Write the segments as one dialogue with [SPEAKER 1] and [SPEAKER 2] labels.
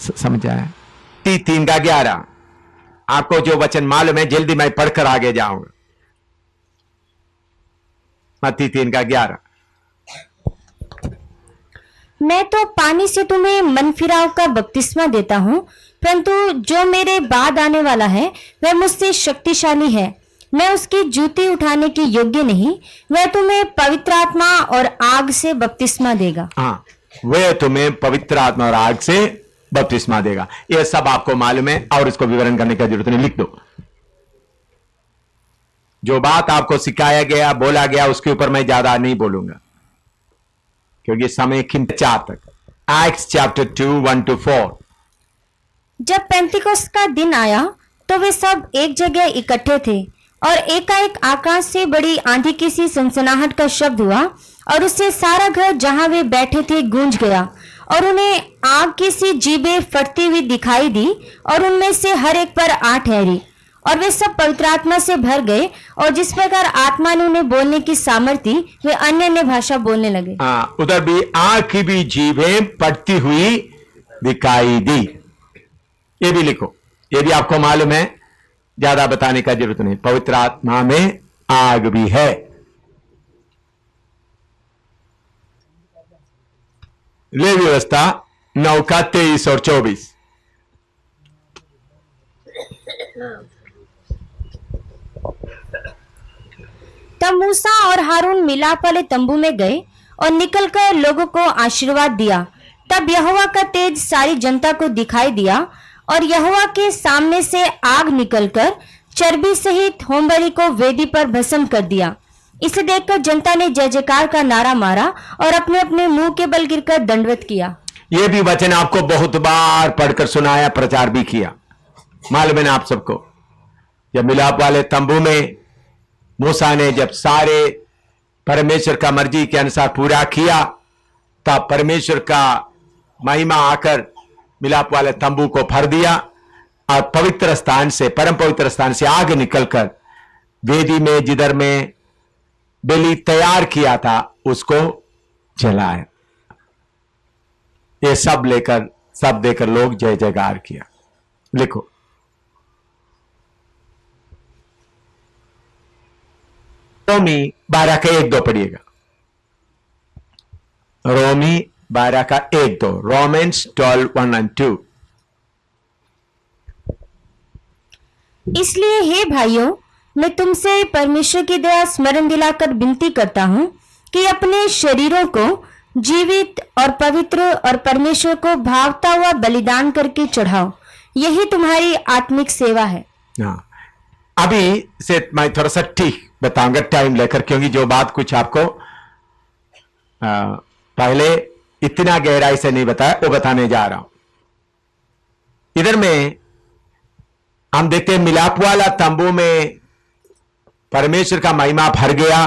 [SPEAKER 1] समझ आया? 3:11 आपको जो वचन मालूम है जल्दी मैं पढ़कर आगे जाऊंगा। मत्ती 3:11।
[SPEAKER 2] मैं तो पानी से तुम्हें मन फिराव का बपतिस्मा देता हूँ, परंतु जो मेरे बाद आने वाला है वह मुझसे शक्तिशाली है। मैं उसकी जूती उठाने की योग्य नहीं। वह तुम्हें पवित्र आत्मा और आग से बपतिस्मा देगा।
[SPEAKER 1] हाँ, वह तुम्हें पवित्र आत्मा और आग से बपतिस्मा देगा। यह सब आपको मालूम है और इसको विवरण करने की जरूरत नहीं, लिख दो। जो बात आपको सिखाया गया, बोला गया, उसके ऊपर मैं ज्यादा नहीं बोलूंगा क्योंकि समय 4 तक। Acts chapter 2 1-4।
[SPEAKER 2] जब पेंतिकोस्त का दिन आया तो वे सब एक जगह इकट्ठे थे और एकाएक आकाश से बड़ी आंधी की सी सनसनाहट का शब्द हुआ और उससे सारा घर जहां वे बैठे थे गूंज गया और उन्हें आग की सी जीभें फटती हुई दिखाई दी और उनमें से हर एक पर 8 ठहरी और वे सब पवित्र आत्मा से भर गए और जिस प्रकार आत्मा ने उन्हें बोलने की सामर्थ्य दी वे अन्य अन्य भाषा बोलने लगे।
[SPEAKER 1] उधर भी आग की भी जीभें फटती हुई दिखाई दी। ये भी लिखो, ये भी आपको मालूम है, ज्यादा बताने का जरूरत नहीं। पवित्र आत्मा में आग भी है। ले व्यवस्था 9:23 और 24।
[SPEAKER 2] तब मूसा और हारून मिलाप वाले तंबू में गए और निकलकर लोगों को आशीर्वाद दिया। तब यहोवा का तेज सारी जनता को दिखाई दिया और यहोवा के सामने से आग निकलकर चर्बी सहित होमबलि को वेदी पर भस्म कर दिया। इसे देखकर जनता ने जय जयकार का नारा मारा और अपने अपने मुंह के बल गिरकर दंडवत किया।
[SPEAKER 1] यह भी वचन आपको बहुत बार पढ़कर सुनाया, प्रचार भी किया, मालूम है ना आप सबको। जब मिलाप वाले तंबू में मूसा ने जब सारे परमेश्वर का मर्जी के अनुसार पूरा किया, तब परमेश्वर का महिमा आकर मिलाप वाले तंबू को भर दिया और पवित्र स्थान से, परम पवित्र स्थान से आग निकलकर वेदी में जिधर में बलि तैयार किया था उसको जलाया। ये सब देकर लोग जय जयकार किया। लिखो, रोमी 12:1-2 पढ़िएगा। रोमी 12:1-2, रोमन्स 12:1-2।
[SPEAKER 2] इसलिए हे भाइयों, मैं तुमसे परमेश्वर की दया स्मरण दिलाकर विनती करता हूँ कि अपने शरीरों को जीवित और पवित्र और परमेश्वर को भावता हुआ बलिदान करके चढ़ाओ, यही तुम्हारी आत्मिक सेवा है।
[SPEAKER 1] अभी से मैं थोड़ा सा ठीक बताऊंगा टाइम लेकर, क्योंकि जो बात कुछ आपको पहले इतना गहराई से नहीं बताया वो बताने जा रहा हूं। इधर में हम देखते हैं मिलाप वाला तंबू में परमेश्वर का महिमा भर गया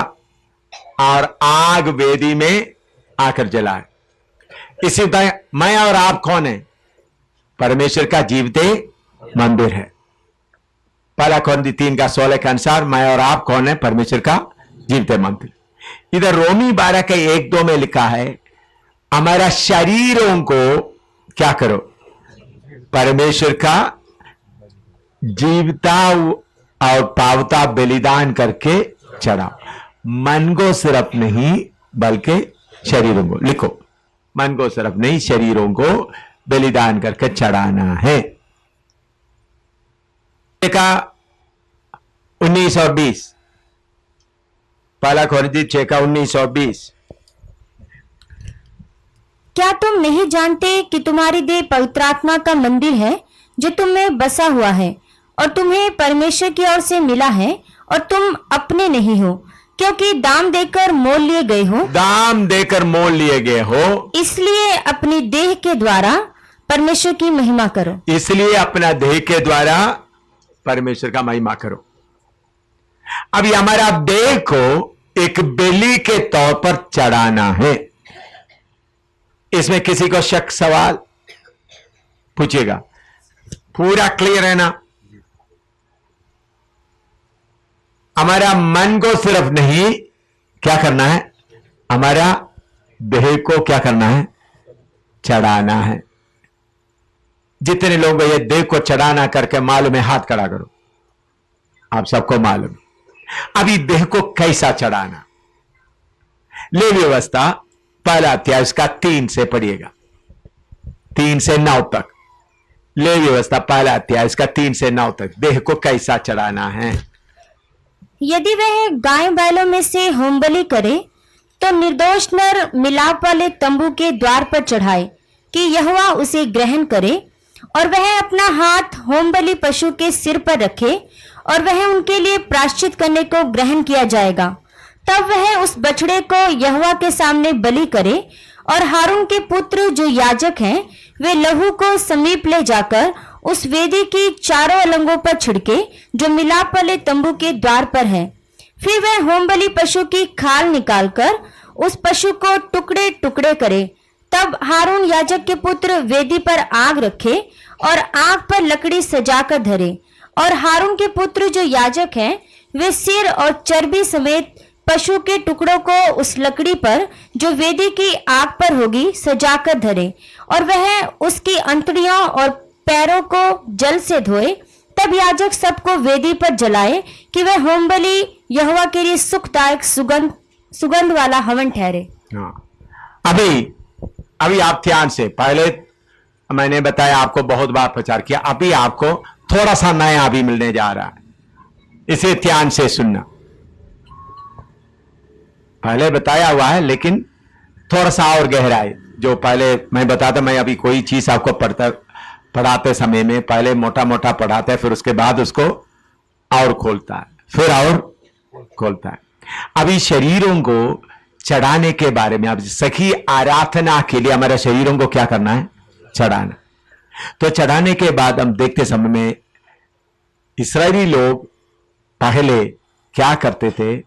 [SPEAKER 1] और आग वेदी में आकर जलाए। इसी तरह मैं और आप कौन है? परमेश्वर का जीवते मंदिर है। पहला कोरिन्थी 3:16 के अनुसार मैं और आप कौन है? परमेश्वर का जीवते मंदिर। इधर रोमी 12:1-2 में लिखा है, हमारा शरीरों को क्या करो? परमेश्वर का जीवता और पावता बलिदान करके चढ़ाओ। मन को सिर्फ नहीं बल्कि शरीरों को, लिखो, मन को सिर्फ नहीं शरीरों को बलिदान करके चढ़ाना है। का 19 और 20, पहला कोरिन्थी 6:19 और 20।
[SPEAKER 2] क्या तुम नहीं जानते कि तुम्हारी देह पवित्र आत्मा का मंदिर है जो तुम में बसा हुआ है और तुम्हें परमेश्वर की ओर से मिला है और तुम अपने नहीं हो, क्योंकि दाम देकर मोल लिए गए हो।
[SPEAKER 1] दाम देकर मोल लिए गए हो, इसलिए
[SPEAKER 2] अपनी देह के द्वारा परमेश्वर की महिमा करो।
[SPEAKER 1] इसलिए अपना देह के द्वारा परमेश्वर का महिमा करो। अभी हमारा देह को एक बलि के तौर पर चढ़ाना है। इसमें किसी को शक सवाल पूछेगा? पूरा क्लियर है ना? हमारा मन को सिर्फ नहीं क्या करना है, हमारा देह को क्या करना है? चढ़ाना है। जितने लोग ये देह को चढ़ाना करके मालूम है, हाथ खड़ा करो। आप सबको मालूम अभी देह को कैसा चढ़ाना। ले व्यवस्था पहला अध्याय उसका 3 से पढ़िएगा, 3 से 9 तक। ले व्यवस्था पहला अध्याय उसका 3 से 9 तक देह को कैसा चढ़ाना है।
[SPEAKER 2] यदि वह गाय बैलों में से होमबलि करे तो निर्दोष नर मिलाप वाले तंबू के द्वार पर चढ़ाए कि यहोवा उसे ग्रहण करे, और वह अपना हाथ होमबलि पशु के सिर पर रखे और वह उनके लिए प्रायश्चित करने को ग्रहण किया जाएगा। तब वह उस बछड़े को यहोवा के सामने बलि करे, और हारून के पुत्र जो याजक हैं वे लहू को समीप ले जाकर उस वेदी की चारों अलंगों पर छिड़के जो मिलाप वाले तंबू के द्वार पर है। फिर वह होमबलि पशु की खाल निकालकर उस पशु को टुकड़े टुकड़े करे। तब हारून याजक के पुत्र वेदी पर आग रखे और आग पर लकड़ी सजाकर धरे, और हारून के पुत्र जो याजक हैं वे सिर और चर्बी समेत पशु के टुकड़ों को उस लकड़ी पर जो वेदी की आग पर होगी सजाकर धरे, और वह उसकी अंतड़ियों और पैरों को जल से धोए। तब याजक सबको वेदी पर जलाए कि वह होमबलि यहोवा के लिए सुखदायक सुगंध वाला हवन ठहरे।
[SPEAKER 1] अभी आप ध्यान से, पहले मैंने बताया आपको बहुत बार प्रचार किया, अभी आपको थोड़ा सा नया भी मिलने जा रहा है, इसे ध्यान से सुनना। पहले बताया हुआ है लेकिन थोड़ा सा और गहराई। जो पहले मैं बताता, मैं अभी कोई चीज आपको पढ़ाते समय में पहले मोटा मोटा पढ़ाता है, फिर उसके बाद उसको और खोलता है, फिर और खोलता है। अभी शरीरों को चढ़ाने के बारे में, अब सखी आराधना के लिए हमारे शरीरों को क्या करना है, चढ़ाना। तो चढ़ाने के बाद हम देखते समय में इस्राएली लोग पहले क्या करते थे,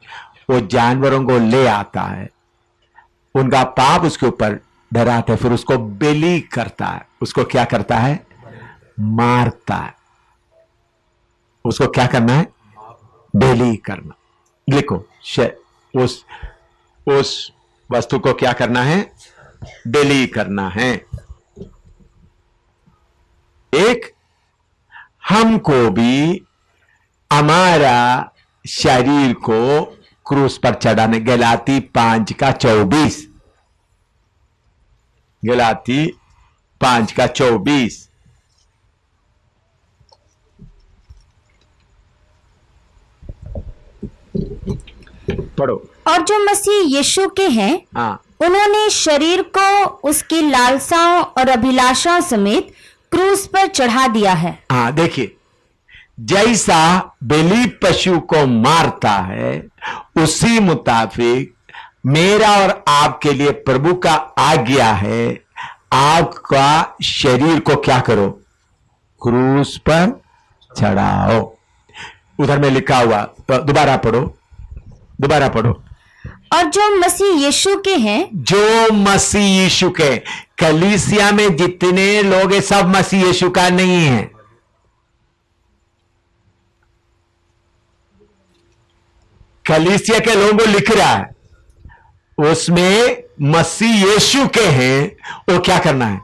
[SPEAKER 1] वो जानवरों को ले आता है, उनका पाप उसके ऊपर डराते है, फिर उसको बलि करता है। उसको क्या करता है, मारता है। उसको क्या करना है, बलि करना। लिखो, उस वस्तु को क्या करना है, बलि करना है। एक हमको भी हमारा शरीर को क्रूस पर चढ़ाने, गलाती 5:24, गलाती 5:24। पढ़ो।
[SPEAKER 2] और जो मसीह यीशु के हैं, उन्होंने शरीर को उसकी लालसाओं और अभिलाषाओं समेत क्रूस पर चढ़ा दिया है।
[SPEAKER 1] देखिए, जैसा बलि पशु को मारता है उसी मुताबिक मेरा और आपके लिए प्रभु का आज्ञा है, आपका शरीर को क्या करो, क्रूस पर चढ़ाओ। उधर में लिखा हुआ, तो दोबारा पढ़ो।
[SPEAKER 2] और जो मसीह यीशु के हैं,
[SPEAKER 1] जो मसीह यीशु के, कलीसिया में जितने लोग हैं सब मसीह यीशु का नहीं है। कलीसिया के लोगों को लिख रहा है, उसमें मसीह यीशु के हैं, वो क्या करना है,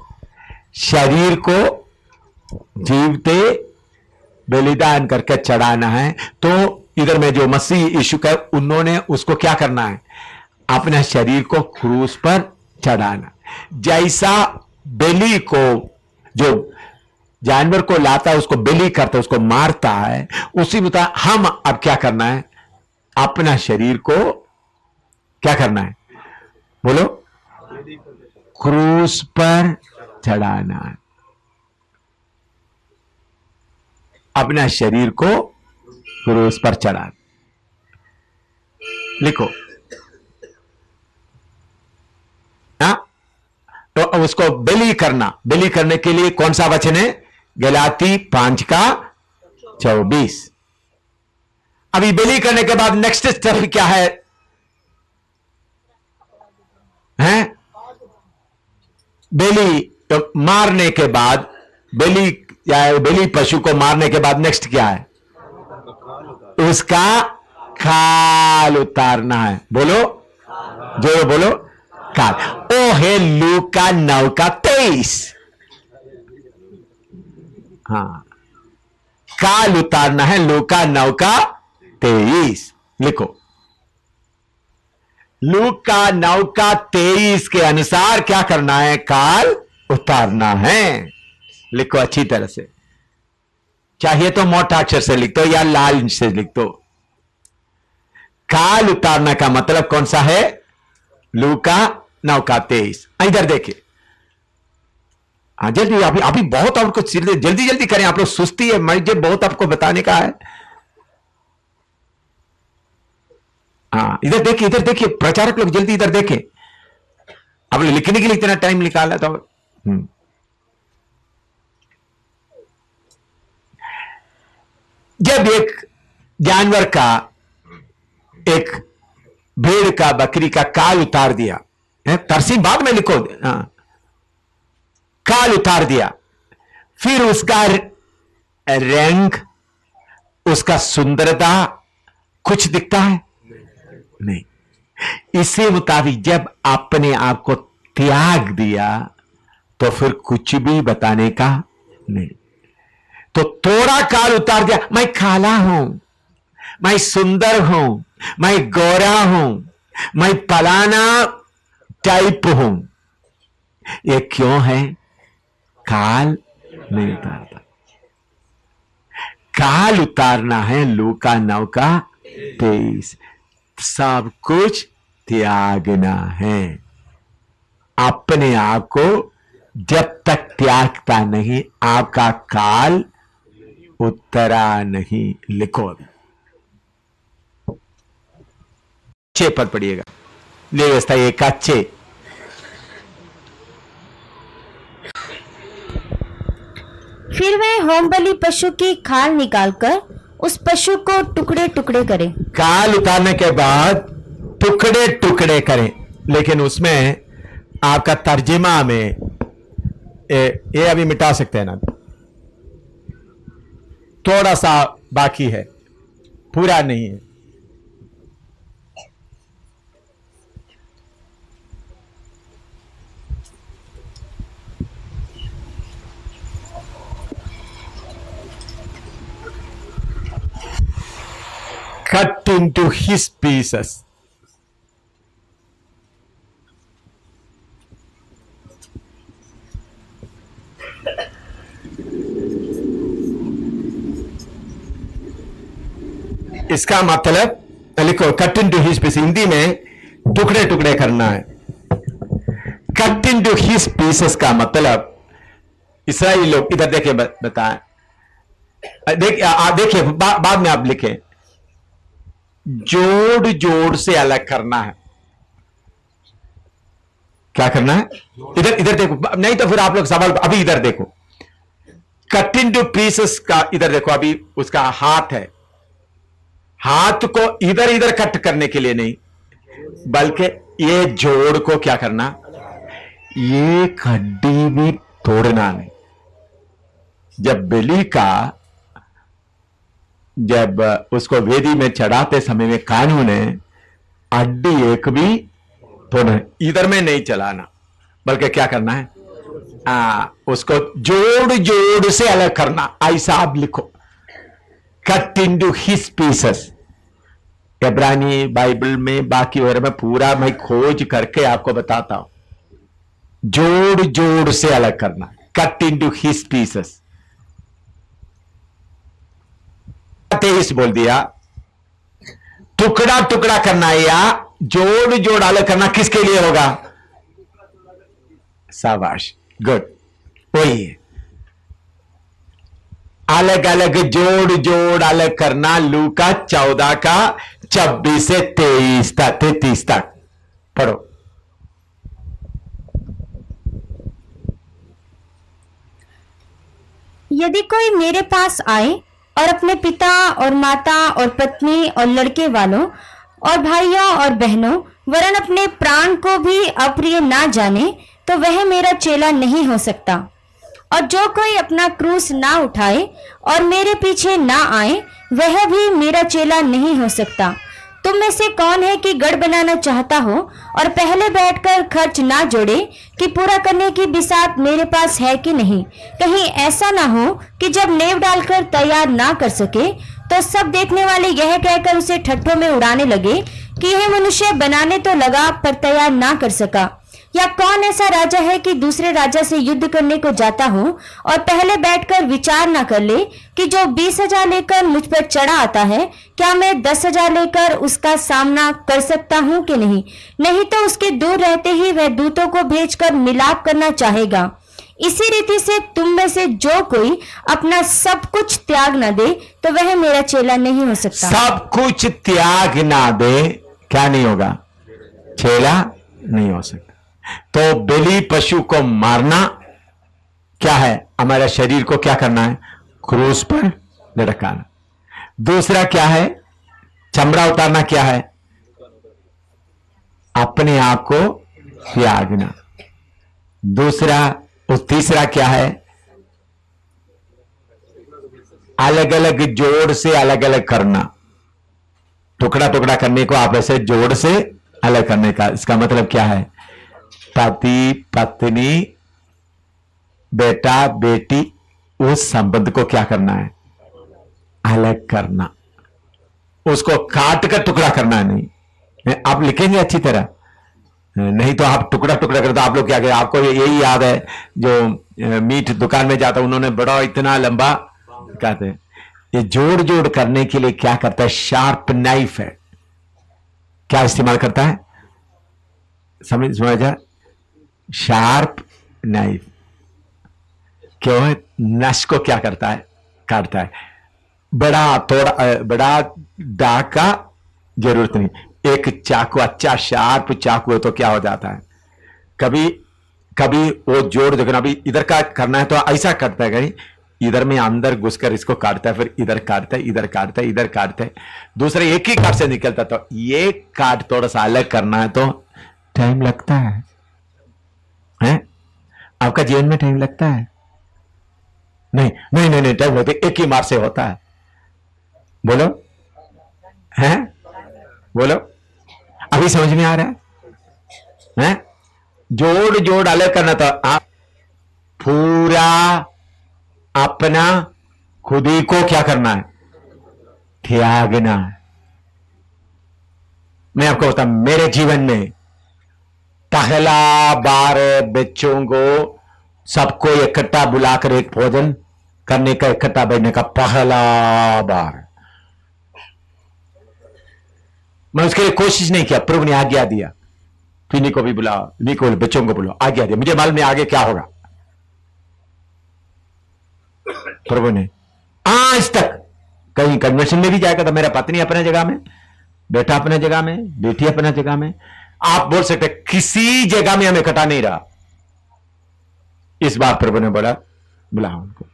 [SPEAKER 1] शरीर को जीवते बलिदान करके चढ़ाना है। तो इधर में जो मसीह यीशु का, उन्होंने उसको क्या करना है, अपने शरीर को क्रूस पर चढ़ाना। जैसा बलि को, जो जानवर को लाता है उसको बलि करता है, उसको मारता है, उसी मुताबिक हम अब क्या करना है, अपना शरीर को क्या करना है, बोलो, क्रूस पर चढ़ाना है। अपना शरीर को क्रूस पर चढ़ा। लिखो, तो उसको बलि करने के लिए कौन सा वचन है, गलाती 5:24। अभी बलि करने के बाद नेक्स्ट स्टेप क्या है, बलि तो मारने के बाद, बलि पशु को मारने के बाद नेक्स्ट क्या है, उसका खाल उतारना है। बोलो, जो बोलो, खाल। ओ है लूका 9:23। हाँ, काल उतारना है। लूका 9:23 लिखो। लूका 9:23 के अनुसार क्या करना है? काल उतारना है। लिखो अच्छी तरह से, चाहिए तो मोटा अक्षर से लिख दो या लाल से लिख दो। काल उतारना का मतलब कौन सा है? लूका 9:23। इधर देखिए, हाँ जल्दी, अभी बहुत आपको जल्दी जल्दी करें, आप लोग सुस्ती है, मुझे बहुत आपको बताने का है। हाँ इधर देखिए प्रचारक लोग, जल्दी इधर देखें। आप लोग लिखने के लिए इतना टाइम निकाला तो जब एक जानवर का, एक भेड़ का, बकरी का काल उतार दिया, तरसीम बाद में लिखो, हाँ, काल उतार दिया, फिर उसका रंग, उसका सुंदरता कुछ दिखता है? नहीं। इसी मुताबिक जब अपने आप को त्याग दिया तो फिर कुछ भी बताने का नहीं। तो थोड़ा काल उतार दिया, मैं काला हूं, मैं सुंदर हूं, मैं गोरा हूं, मैं फलाना टाइप हूं, ये क्यों है? काल नहीं उतारता। काल उतारना है। लूका 9:23। सब कुछ त्यागना है। अपने आप को जब तक त्यागता नहीं, आपका काल उतरा नहीं। लिखो अभी 6 पद पढ़िएगा। ले व्यवस्था 1:6।
[SPEAKER 2] फिर वह होम बलि पशु की खाल निकालकर उस पशु को टुकड़े टुकड़े करे।
[SPEAKER 1] काल उतारने के बाद टुकड़े टुकड़े करें, लेकिन उसमें आपका तर्जुमा में ये अभी मिटा सकते हैं ना, थोड़ा सा बाकी है, पूरा नहीं है। Cut into his pieces. इसका मतलब लिखो, cut into his piece. Hindi में टुकड़े टुकड़े करना है। कट इनटू हिज पीसेस का मतलब, इस्राएली लोग इधर देखिए, बताएं, देखिए बाद में आप लिखें, जोड़ जोड़ से अलग करना है। क्या करना है? इधर देखो, नहीं तो फिर आप लोग सवाल, अभी इधर देखो, कट इनटू पीसेस का इधर देखो। अभी उसका हाथ है, हाथ को इधर इधर कट करने के लिए नहीं, बल्कि ये जोड़ को क्या करना, ये हड्डी भी तोड़ना नहीं। जब बलि का, जब उसको वेदी में चढ़ाते समय में कानून है, हड्डी एक भी तोड़ना, इधर में नहीं चलाना, बल्कि क्या करना है, उसको जोड़ जोड़ से अलग करना। ऐसा आप लिखो, कट इनटू हिज पीसेस। इब्रानी बाइबल में, बाकी और में पूरा मैं खोज करके आपको बताता हूं। जोड़ जोड़ से अलग करना, कट इनटू हिज पीसेस। 23 बोल दिया, टुकड़ा टुकड़ा करना या जोड़ जोड़ अलग करना किसके लिए होगा? शाबाश, गुड, वही है। अलग अलग जोड़ जोड़ अलग करना। लूका 14:26 से 33 तक पढ़ो।
[SPEAKER 2] यदि कोई मेरे पास आए और अपने पिता और माता और पत्नी और लड़के वालों और भाइयों और बहनों वरन अपने प्राण को भी अप्रिय ना जाने, तो वह मेरा चेला नहीं हो सकता। और जो कोई अपना क्रूस ना उठाए और मेरे पीछे ना आए, वह भी मेरा चेला नहीं हो सकता। तुम में से कौन है कि गढ़ बनाना चाहता हो और पहले बैठकर खर्च ना जोड़े कि पूरा करने की बिसात मेरे पास है कि नहीं? कहीं ऐसा ना हो कि जब नेव डालकर तैयार ना कर सके तो सब देखने वाले यह कहकर उसे ठट्ठों में उड़ाने लगे कि यह मनुष्य बनाने तो लगा पर तैयार ना कर सका। या कौन ऐसा राजा है कि दूसरे राजा से युद्ध करने को जाता हो और पहले बैठकर विचार ना कर ले कि जो 20,000 लेकर मुझ पर चढ़ा आता है, क्या मैं 10,000 लेकर उसका सामना कर सकता हूँ कि नहीं? नहीं तो उसके दूर रहते ही वह दूतों को भेजकर मिलाप करना चाहेगा। इसी रीति से तुम में से जो कोई अपना सब कुछ त्याग ना दे तो वह मेरा चेला नहीं हो सकता।
[SPEAKER 1] सब कुछ त्याग ना दे, क्या नहीं होगा? चेला नहीं हो सकता। तो बलि पशु को मारना क्या है? हमारे शरीर को क्या करना है? क्रूस पर लटकाना। दूसरा क्या है? चमड़ा उतारना क्या है? अपने आप को त्यागना। दूसरा तीसरा क्या है? अलग अलग जोड़ से अलग अलग करना। टुकड़ा टुकड़ा करने को आप ऐसे जोड़ से अलग करने का, इसका मतलब क्या है? पति पत्नी बेटा बेटी, उस संबंध को क्या करना है? अलग करना। उसको काट कर टुकड़ा करना नहीं। आप लिखेंगे अच्छी तरह, नहीं तो आप टुकड़ा टुकड़ा करते। आप लोग क्या करें? आपको यही याद है जो मीट दुकान में जाता, उन्होंने बड़ा इतना लंबा कहते हैं। ये जोड़ जोड़ करने के लिए क्या करता है? शार्प नाइफ है। क्या इस्तेमाल करता है? समझा? Sharp knife. क्यों है? नस को क्या करता है? काटता है। बड़ा दाग का जरूरत नहीं। एक चाकू, अच्छा शार्प चाकू है तो क्या हो जाता है? कभी कभी वो जोड़ देखना, अभी इधर का करना है तो ऐसा करता है, कहीं इधर में अंदर घुसकर इसको काटता है, फिर इधर काटता है, इधर काटता है, इधर काटता है, दूसरे एक ही काट से निकलता। तो ये काट थोड़ा सा अलग करना है तो टाइम लगता है। आपका जीवन में टाइम लगता है? नहीं नहीं नहीं नहीं, टाइम होते एक ही मार से होता है। बोलो हैं? बोलो, अभी समझ में आ रहा है? हैं? जोड़ जोड़ अलग करना। तो आप पूरा अपना खुद ही को क्या करना है? त्यागना है। मैं आपको बता, मेरे जीवन में पहला बार बच्चों को सबको इकट्ठा बुलाकर एक भोजन करने का, इकट्ठा बैठने का पहला बार मैं उसके लिए कोशिश नहीं किया। प्रभु ने आज्ञा दिया, फिनी को भी बुलाओ, इन्हीं को बच्चों को बुलाओ, आज्ञा दिया। मुझे मालूम है आगे क्या होगा। प्रभु ने आज तक कहीं कन्वेंशन में भी जाएगा तो मेरा पत्नी अपने जगह में, बेटा अपने जगह में, बेटी अपने जगह में, आप बोल सकते किसी जगह में हमें इकट्ठा नहीं रहा। इस बार प्रभु ने बोला बुलाओ उनको,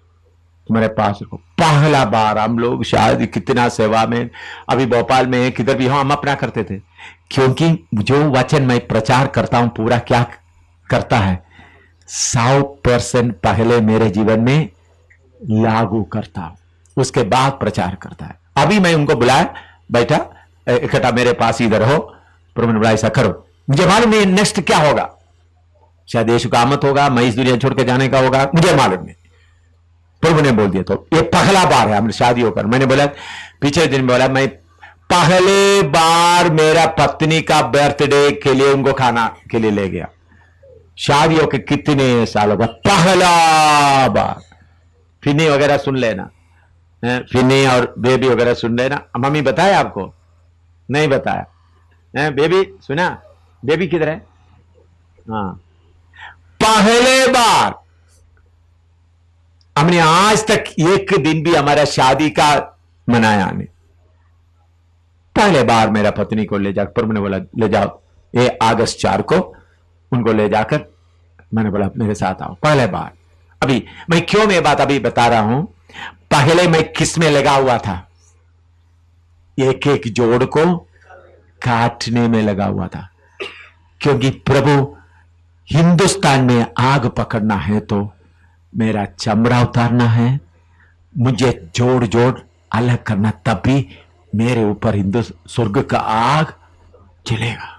[SPEAKER 1] तुम्हारे पास रखो। पहला बार हम लोग शायद कितना सेवा में, अभी भोपाल में है, किधर भी हम अपना करते थे, क्योंकि जो वचन मैं प्रचार करता हूं पूरा क्या करता है? 100% पहले मेरे जीवन में लागू करता हूं, उसके बाद प्रचार करता है। अभी मैं उनको बुलाया, बैठा इकट्ठा मेरे पास इधर हो, प्रभु ने बुलाया ऐसा करो। मुझे मालूम नहीं नेक्स्ट क्या होगा, शायद यीशु का आमद होगा, मैं इस दुनिया छोड़ के जाने का होगा, मुझे मालूम नहीं। प्रभु ने बोल दिया तो ये पहला बार है हमने शादी होकर। मैंने बोला पिछले दिन बोला, मैं पहले बार मेरा पत्नी का बर्थडे के लिए उनको खाना के लिए ले गया। शादी होकर कितने सालों बाद पहला बार। फिनी वगैरह सुन लेना, फिनी और बेबी वगैरह सुन लेना। मम्मी बताया आपको? नहीं बताया। बेबी सुना? बेबी किधर है? हाँ, पहले बार हमने आज तक एक दिन भी हमारा शादी का मनाया नहीं। पहले बार मेरा पत्नी को ले जाकर प्रभु ने बोला ले जाओ, ये अगस्त 4 को उनको ले जाकर, मैंने बोला मेरे साथ आओ। पहले बार। अभी मैं क्यों मैं बात अभी बता रहा हूं, पहले मैं किस में लगा हुआ था? एक एक जोड़ को काटने में लगा हुआ था, क्योंकि प्रभु हिंदुस्तान में आग पकड़ना है तो मेरा चमड़ा उतारना है, मुझे जोड़ जोड़ अलग करना, तभी मेरे ऊपर हिंदू स्वर्ग का आग जलेगा।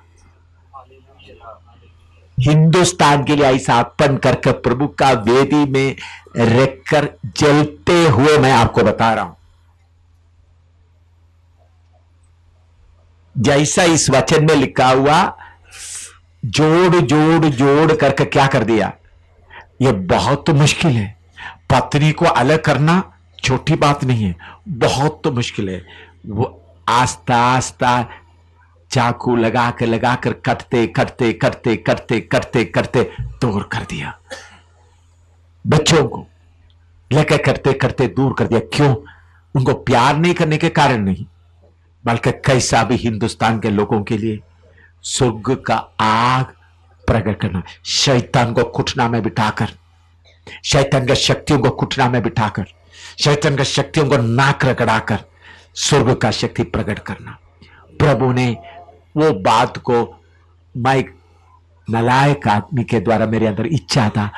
[SPEAKER 1] हिंदुस्तान के लिए ऐसा अर्पण करके प्रभु का वेदी में रखकर जलते हुए मैं आपको बता रहा हूं, जैसा इस वचन में लिखा हुआ, जोड़ जोड़ जोड़ करके क्या कर दिया। यह बहुत मुश्किल है। पत्नी को अलग करना छोटी बात नहीं है, बहुत मुश्किल है। वो आस्ता आस्ता चाकू लगाकर कटते कटते कटते कटते कटते कटते दूर कर दिया। बच्चों को लेकर करते करते दूर कर दिया। क्यों? उनको प्यार नहीं करने के कारण नहीं, बल्कि कैसा भी हिंदुस्तान के लोगों के लिए स्वर्ग का आग प्रकट करना। शैतान को कुटना में बिठाकर, शैतान की शक्तियों को कुटना में बिठाकर, शैतान की शक्तियों को नाक रगड़ाकर स्वर्ग का शक्ति प्रकट करना। प्रभु ने वो बात को मैं नालायक आदमी के द्वारा मेरे अंदर इच्छा था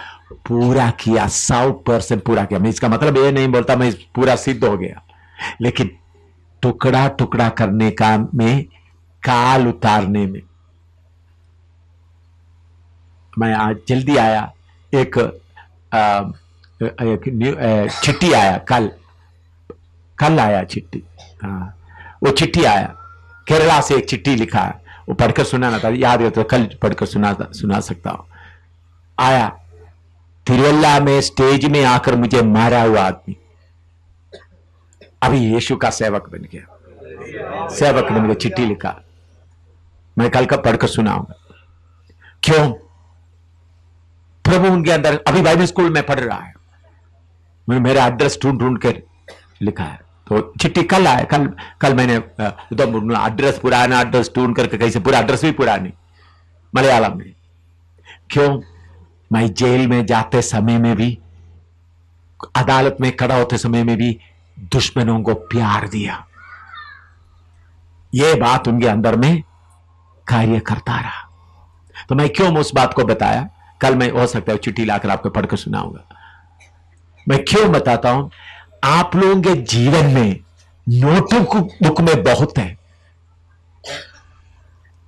[SPEAKER 1] पूरा किया, 100% पूरा किया। मैं इसका मतलब ये नहीं बोलता मैं पूरा सिद्ध हो गया, लेकिन टुकड़ा टुकड़ा करने का में, काल उतारने में मैं आज जल्दी आया। एक चिट्ठी आया, कल आया चिट्ठी। वो चिट्ठी आया, केरला से एक चिट्ठी लिखा है, वो पढ़कर सुनाना था, याद है तो कल पढ़कर सुना सकता हूं। आया, तिरुवल्ला में स्टेज में आकर मुझे मारा हुआ आदमी अभी यीशु का सेवक बन गया। सेवक ने मुझे चिट्ठी लिखा, मैं कल का पढ़कर सुनाऊंगा। क्यों? प्रभु उनके अंदर अभी बाइबल स्कूल में पढ़ रहा है, मेरा एड्रेस ढूंढ ढूंढ कर लिखा है। तो चिट्ठी कल आया, कल मैंने एड्रेस, पुराना एड्रेस ढूंढ करके, कैसे पूरा एड्रेस भी पुरानी मलयालम में। क्यों? मैं जेल में जाते समय में भी, अदालत में खड़ा होते समय में भी दुश्मनों को प्यार दिया। यह बात उनके अंदर में कार्य करता रहा। तो मैं क्यों उस बात को बताया? कल मैं हो सकता है चिट्ठी लाकर आपको पढ़कर सुनाऊंगा। मैं क्यों बताता हूं? आप लोगों के जीवन में नोटबुक में बहुत है,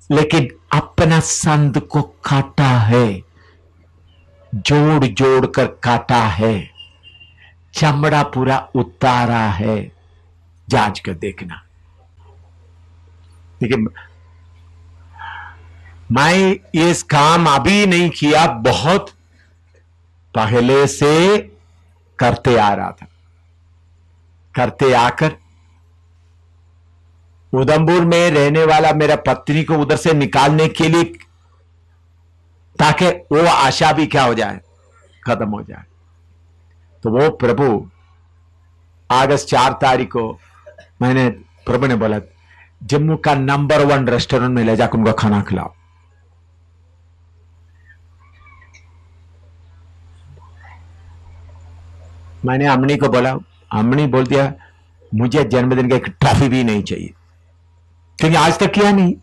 [SPEAKER 1] लेकिन अपना संद को काटा है, जोड़ जोड़ कर काटा है, चमड़ा पूरा उतारा है। जांच कर देखना। देखिए, मैं ये काम अभी नहीं किया, बहुत पहले से करते आ रहा था। करते आकर उधमपुर में रहने वाला मेरा पत्नी को उधर से निकालने के लिए, ताकि वो आशा भी क्या हो जाए, खत्म हो जाए। तो वो प्रभु अगस्त 4 तारीख को मैंने, प्रभु ने बोला जम्मू का नंबर 1 रेस्टोरेंट में ले जाकर उनको खाना खिलाओ। मैंने अम्मी को बोला, अम्मी बोल दिया मुझे जन्मदिन का एक ट्रॉफी भी नहीं चाहिए, क्योंकि आज तक किया नहीं।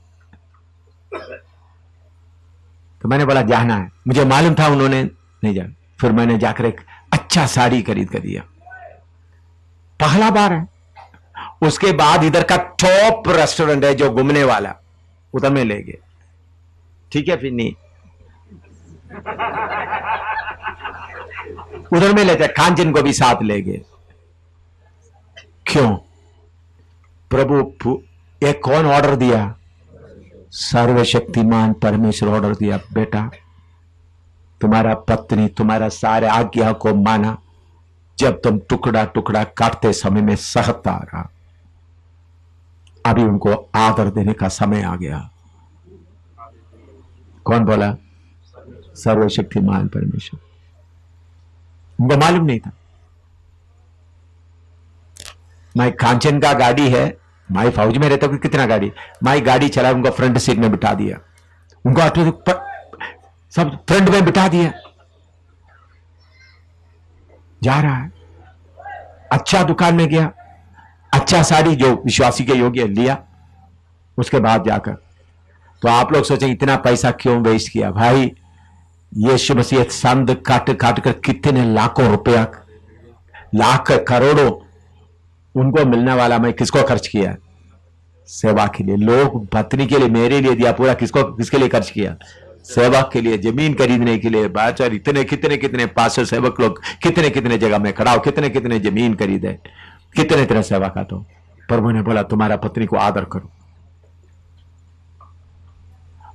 [SPEAKER 1] तो मैंने बोला जाना है, मुझे मालूम था उन्होंने नहीं जाना। फिर मैंने जाकर एक अच्छा साड़ी खरीद कर दिया, पहला बार है। उसके बाद इधर का टॉप रेस्टोरेंट है जो घूमने वाला, उधर में ले गए। ठीक है, फिर नहीं उधर में लेते, कांचन को भी साथ ले गए। क्यों? प्रभु एक कौन ऑर्डर दिया? सर्वशक्तिमान परमेश्वर ऑर्डर दिया, बेटा तुम्हारा पत्नी तुम्हारा सारे आज्ञा को माना, जब तुम टुकड़ा टुकड़ा काटते समय में सहता रहा, अभी उनको आदर देने का समय आ गया। कौन बोला? सर्वशक्तिमान परमेश्वर। उनको मालूम नहीं था। मैं कांचन का गाड़ी है, मैं फौज में रहता हूं, कितना गाड़ी, मैं गाड़ी चला, उनको फ्रंट सीट में बिठा दिया, उनको ऑटो सब फ्रंट में बिठा दिया। जा रहा है, अच्छा दुकान में गया, अच्छा साड़ी जो विश्वासी के योग्य लिया। उसके बाद जाकर, तो आप लोग सोचें इतना पैसा क्यों वेस्ट किया? भाई यीशु मसीह संद काट काट कर कितने लाखों रुपया, लाख करोड़ों उनको मिलने वाला, मैं किसको खर्च किया? सेवा के लिए। लोग पत्नी के लिए, मेरे लिए दिया पूरा, किसको, किसके लिए खर्च किया? सेवा के लिए, जमीन खरीदने के लिए। बाचार इतने कितने कितने पास्टर सेवक लोग कितने कितने जगह में खड़ा हो, कितने कितने जमीन खरीदे, कितने तरह सेवा का। तो प्रभु ने बोला तुम्हारा पत्नी को आदर करो,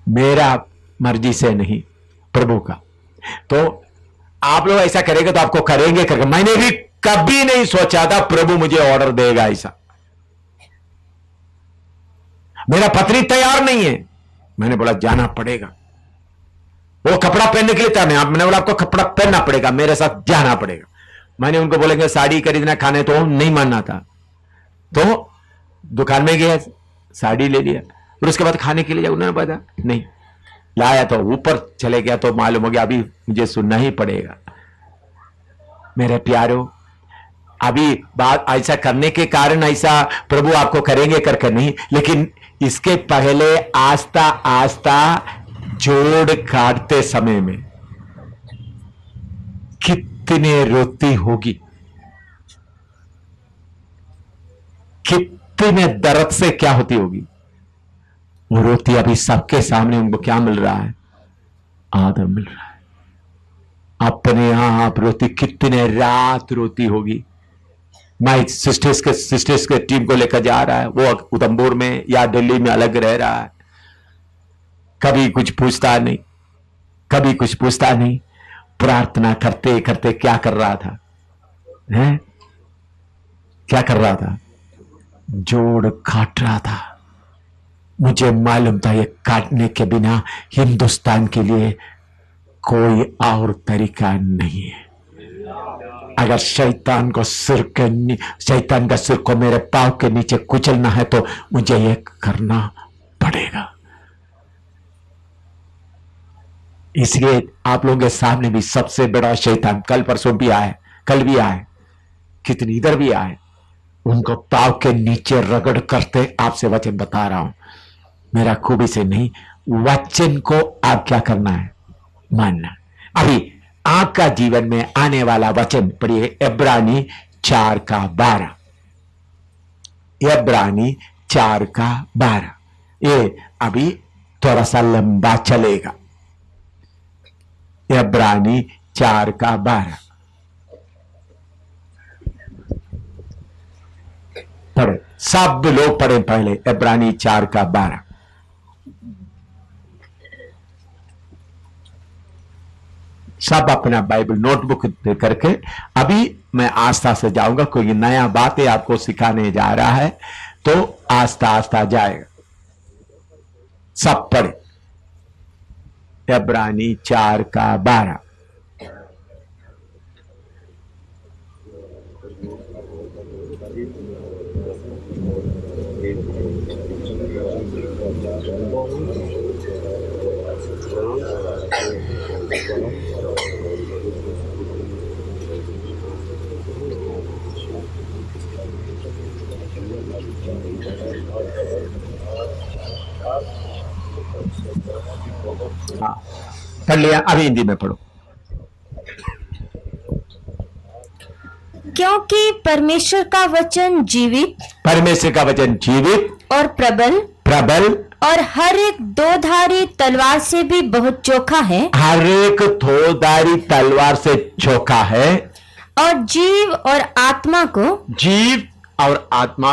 [SPEAKER 1] मेरा मर्जी से नहीं, प्रभु का। तो आप लोग ऐसा करेंगे तो आपको करेंगे करके। मैंने भी कभी नहीं सोचा था प्रभु मुझे ऑर्डर देगा ऐसा। मेरा पत्नी तैयार नहीं है, मैंने बोला जाना पड़ेगा। वो कपड़ा पहनने के लिए तैयार नहीं, मैंने बोला आपको कपड़ा पहनना पड़ेगा, मेरे साथ जाना पड़ेगा। मैंने उनको बोलेंगे साड़ी खरीदना, खाने तो नहीं मानना था, तो दुकान में गया, साड़ी ले लिया, फिर उसके बाद खाने के लिए उन्होंने बताया नहीं लाया, तो ऊपर चले गया तो मालूम हो गया अभी मुझे सुनना ही पड़ेगा। मेरे प्यारो, अभी बात ऐसा करने के कारण ऐसा प्रभु आपको करेंगे करके नहीं, लेकिन इसके पहले आस्ता आस्ता जोड़ काटते समय में कितने रोती होगी, कितने दर्द से क्या होती होगी। वो रोती अभी सबके सामने उनको क्या मिल रहा है? आदर मिल रहा है। अपने आप रोती, कितने रात रोती होगी। मैं सिस्टर्स के टीम को लेकर जा रहा है, वो उधमपुर में या दिल्ली में अलग रह रहा है, कभी कुछ पूछता नहीं, कभी कुछ पूछता नहीं। प्रार्थना करते करते क्या कर रहा था? हैं? क्या कर रहा था? जोड़ काट रहा था। मुझे मालूम था ये काटने के बिना हिंदुस्तान के लिए कोई और तरीका नहीं है। अगर शैतान का सिर को मेरे पांव के नीचे कुचलना है तो मुझे ये करना पड़ेगा। इसलिए आप लोगों के सामने भी सबसे बड़ा शैतान कल परसों भी आए, कल भी आए, कितनी इधर भी आए, उनको पांव के नीचे रगड़ करते आपसे वचन बता रहा हूं, मेरा खूबी से नहीं, वचन को आप क्या करना है? मानना। अभी आपका जीवन में आने वाला वचन पढ़िए, इब्रानी 4:12। इब्रानी 4:12 ये अभी थोड़ा सा लंबा चलेगा। इब्रानी 4:12 पढ़े, सब लोग पढ़े पहले। इब्रानी 4:12 सब अपना बाइबल नोटबुक करके। अभी मैं आस्था से जाऊंगा, कोई नया बातें आपको सिखाने जा रहा है तो आस्ता आस्ता जाएगा। सब पढ़े, इब्रानी 4:12। हाँ पढ़ लिया, अभी हिंदी में पढ़ो।
[SPEAKER 2] क्योंकि परमेश्वर का वचन जीवित,
[SPEAKER 1] परमेश्वर का वचन जीवित
[SPEAKER 2] और प्रबल और हर एक दोधारी तलवार से भी बहुत चोखा है।
[SPEAKER 1] हर एक दोधारी तलवार से चोखा है,
[SPEAKER 2] और जीव और आत्मा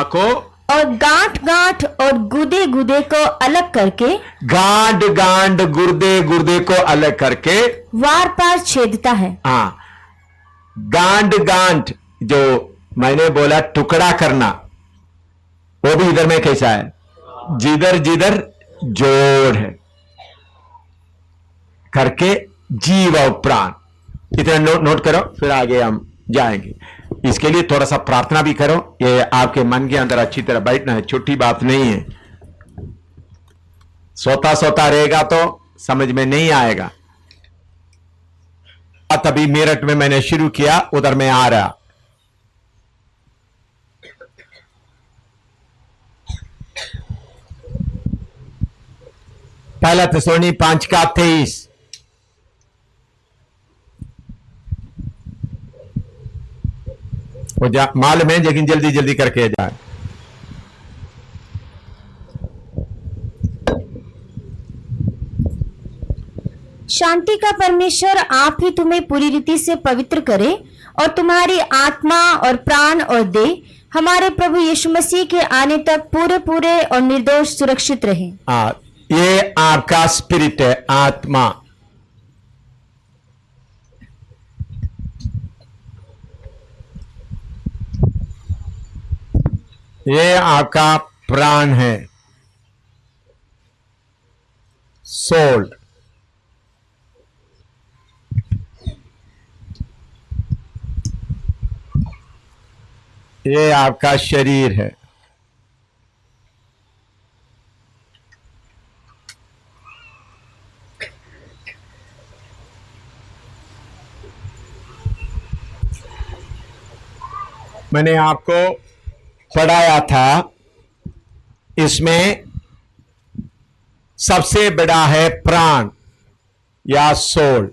[SPEAKER 2] को और गांठ गांठ और गुदे गुदे को अलग करके,
[SPEAKER 1] गांठ गांठ गुर्दे गुर्दे को अलग करके
[SPEAKER 2] वार पार छेदता है।
[SPEAKER 1] हाँ, गांठ गांठ जो मैंने बोला टुकड़ा करना, वो भी इधर में कैसा है? जिधर जिधर जोड़ है करके जीव और प्राण। इतना नोट करो, फिर आगे हम जाएंगे। इसके लिए थोड़ा सा प्रार्थना भी करो, ये आपके मन के अंदर अच्छी तरह बैठना है, छोटी बात नहीं है। सोता सोता रहेगा तो समझ में नहीं आएगा। तभी मेरठ में मैंने शुरू किया, उधर में आ रहा। पहला थिस्सलुनी 5:23। वो मालूम है, लेकिन जल्दी जल्दी करके जाए।
[SPEAKER 2] शांति का परमेश्वर आप ही तुम्हें पूरी रीति से पवित्र करे और तुम्हारी आत्मा और प्राण और देह हमारे प्रभु यीशु मसीह के आने तक पूरे पूरे और निर्दोष सुरक्षित रहे।
[SPEAKER 1] ये आपका स्पिरिट है, आत्मा। ये आपका प्राण है, सोल। ये आपका शरीर है। मैंने आपको पढ़ाया था, इसमें सबसे बड़ा है प्राण या सोल।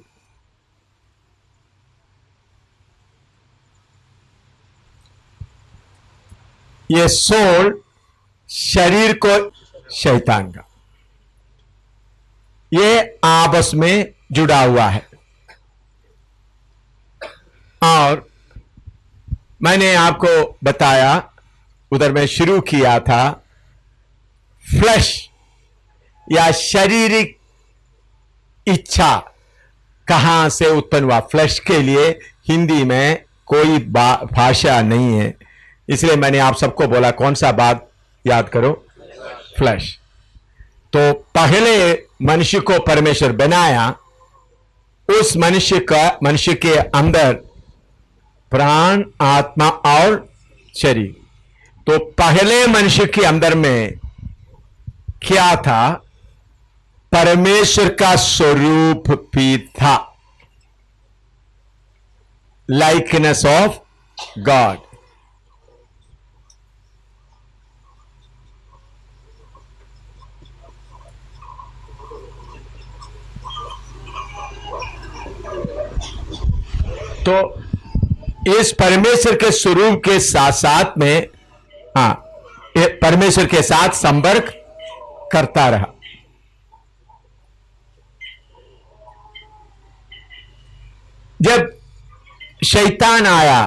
[SPEAKER 1] ये सोल शरीर को शैतान का, ये आपस में जुड़ा हुआ है। और मैंने आपको बताया, उधर में शुरू किया था, फ्लैश या शारीरिक इच्छा कहां से उत्पन्न हुआ। फ्लैश के लिए हिंदी में कोई भाषा नहीं है, इसलिए मैंने आप सबको बोला कौन सा बात याद करो, फ्लैश। तो पहले मनुष्य को परमेश्वर बनाया, उस मनुष्य के अंदर प्राण, आत्मा और शरीर। तो पहले मनुष्य के अंदर में क्या था? परमेश्वर का स्वरूप भी था, लाइकनेस ऑफ गॉड। तो इस परमेश्वर के स्वरूप के साथ साथ में परमेश्वर के साथ संपर्क करता रहा। जब शैतान आया,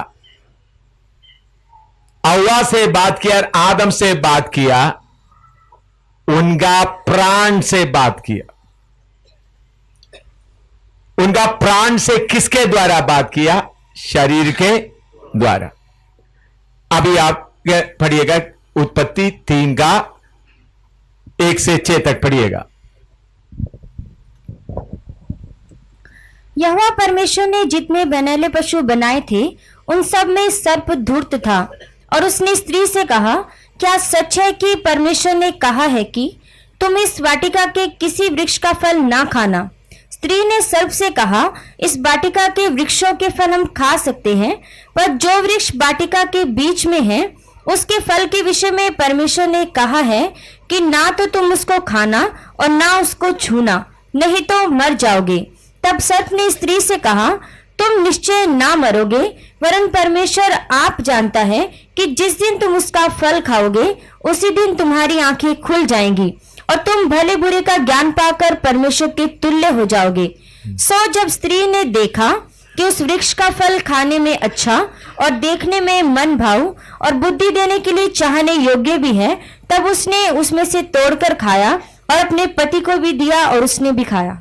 [SPEAKER 1] हव्वा से बात किया और आदम से बात किया, उनका प्राण से बात किया। उनका प्राण से किसके द्वारा बात किया? शरीर के द्वारा। अभी आप पढ़िएगा उत्पत्ति 3 का 1 से 6 तक पढ़िएगा।
[SPEAKER 2] यहोवा परमेश्वर ने जितने बनैले पशु बनाए थे, उन सब में सर्प धूर्त था। और उसने स्त्री से कहा, क्या सच है कि परमेश्वर ने कहा है कि तुम इस वाटिका के किसी वृक्ष का फल ना खाना? स्त्री ने सर्प से कहा, इस वाटिका के वृक्षों के फल हम खा सकते हैं, पर जो वृक्ष वाटिका के बीच में है, उसके फल के विषय में परमेश्वर ने कहा है कि ना तो तुम उसको खाना और ना उसको छूना, नहीं तो मर जाओगे। तब सर्प ने स्त्री से कहा, तुम निश्चय ना मरोगे, वरन परमेश्वर आप जानता है कि जिस दिन तुम उसका फल खाओगे, उसी दिन तुम्हारी आंखें खुल जाएंगी और तुम भले बुरे का ज्ञान पाकर परमेश्वर के तुल्य हो जाओगे। सो जब स्त्री ने देखा कि उस वृक्ष का फल खाने में अच्छा और देखने में मन भाऊ और बुद्धि देने के लिए चाहने योग्य भी है, तब उसने उसमें से तोड़कर खाया और अपने पति को भी दिया और उसने भी खाया।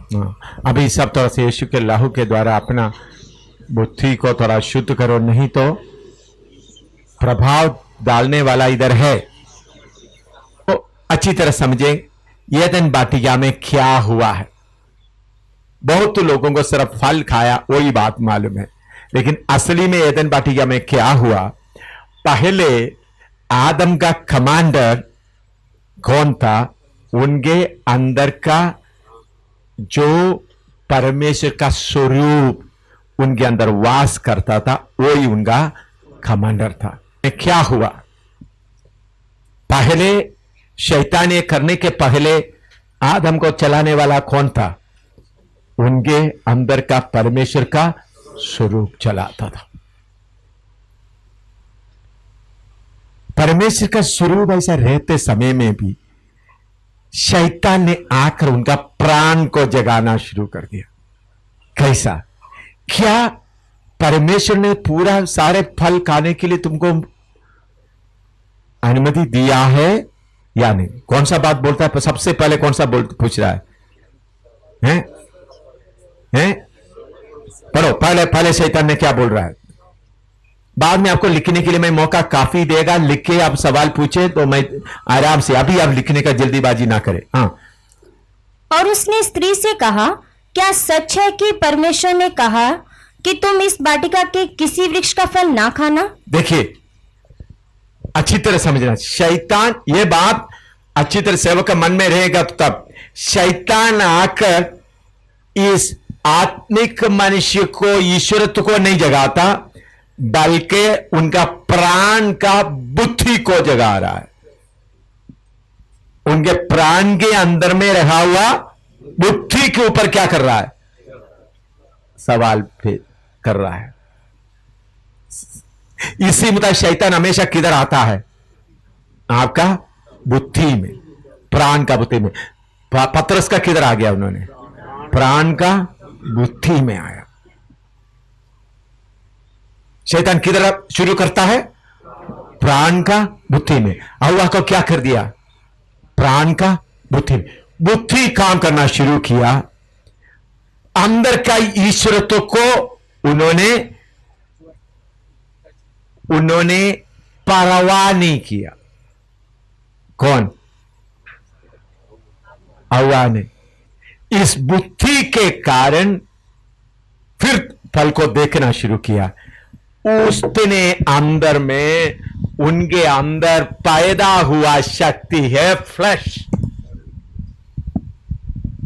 [SPEAKER 1] अभी सब तरह से यीशु के लहू के द्वारा अपना बुद्धि को थोड़ा शुद्ध करो, नहीं तो प्रभाव डालने वाला इधर है। तो अच्छी तरह समझे एदन वाटिका में क्या हुआ है। बहुत लोगों को सिर्फ फल खाया वही बात मालूम है, लेकिन असली में एदन वाटिका में क्या हुआ? पहले आदम का कमांडर कौन था? उनके अंदर का जो परमेश्वर का स्वरूप उनके अंदर वास करता था, वही उनका कमांडर था। क्या हुआ? पहले शैतान ये करने के पहले आदम को चलाने वाला कौन था? उनके अंदर का परमेश्वर का स्वरूप चलाता था। परमेश्वर का स्वरूप ऐसा रहते समय में भी शैतान ने आकर उनका प्राण को जगाना शुरू कर दिया। कैसा? क्या परमेश्वर ने पूरा सारे फल खाने के लिए तुमको अनुमति दिया है या नहीं? कौन सा बात बोलता है? सबसे पहले कौन सा पूछ रहा है? हैं? पढ़ो, पहले शैतान ने क्या बोल रहा है। बाद में आपको लिखने के लिए मैं मौका काफी देगा, लिख के आप सवाल पूछे तो मैं आराम से, अभी आप लिखने का जल्दीबाजी ना करें। हाँ।
[SPEAKER 2] और उसने स्त्री से कहा, क्या सच है कि परमेश्वर ने कहा कि तुम इस वाटिका के किसी वृक्ष का फल ना खाना?
[SPEAKER 1] देखिए, अच्छी तरह समझना, शैतान, ये बात अच्छी तरह सेवक के मन में रहेगा तो तब शैतान आकर इस आत्मिक मनुष्य को ईश्वरत्व को नहीं जगाता, बल्कि उनका प्राण का बुद्धि को जगा रहा है। उनके प्राण के अंदर में रहा हुआ बुद्धि के ऊपर क्या कर रहा है? सवाल फिर कर रहा है। इसी मुताबिक शैतान हमेशा किधर आता है? आपका बुद्धि में, प्राण का बुद्धि में। पतरस का किधर आ गया? उन्होंने प्राण का बुद्धि में आया। शैतान किधर शुरू करता है? प्राण का बुद्धि में। हव्वा को क्या कर दिया? प्राण का बुद्धि में। बुद्धि काम करना शुरू किया, अंदर का ईश्वरत्व को उन्होंने परवाह नहीं किया। कौन? हव्वा ने। इस बुद्धि के कारण फिर फल को देखना शुरू किया। उसने अंदर में, उनके अंदर पैदा हुआ शक्ति है फ्लैश।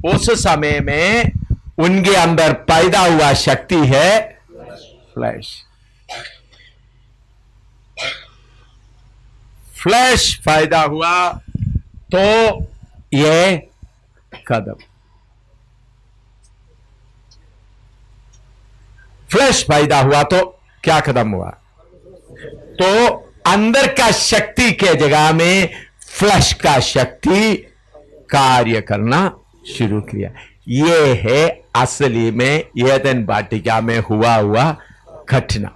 [SPEAKER 1] उस समय में उनके अंदर पैदा हुआ शक्ति है फ्लैश। फ्लैश पैदा हुआ तो ये कदम, फ्लैश पैदा हुआ तो क्या कदम हुआ? तो अंदर का शक्ति के जगह में फ्लैश का शक्ति कार्य करना शुरू किया। यह है असली में एदन वाटिका में हुआ घटना।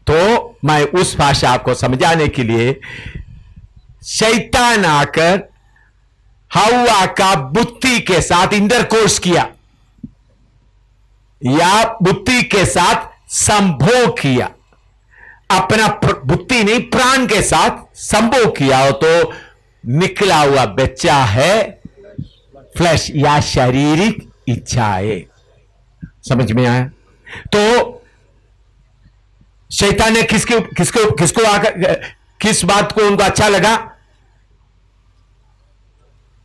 [SPEAKER 1] तो मैं उस भाषा आपको समझाने के लिए, शैतान आकर हव्वा का बुद्धि के साथ इंटरकोर्स किया या बुद्धि के साथ संभोग किया, अपना बुद्धि नहीं प्राण के साथ संभोग किया हो तो निकला हुआ बच्चा है फ्लैश या शारीरिक इच्छाएं। समझ में आया? तो शैतान ने किसको आकर, किस बात को उनको अच्छा लगा?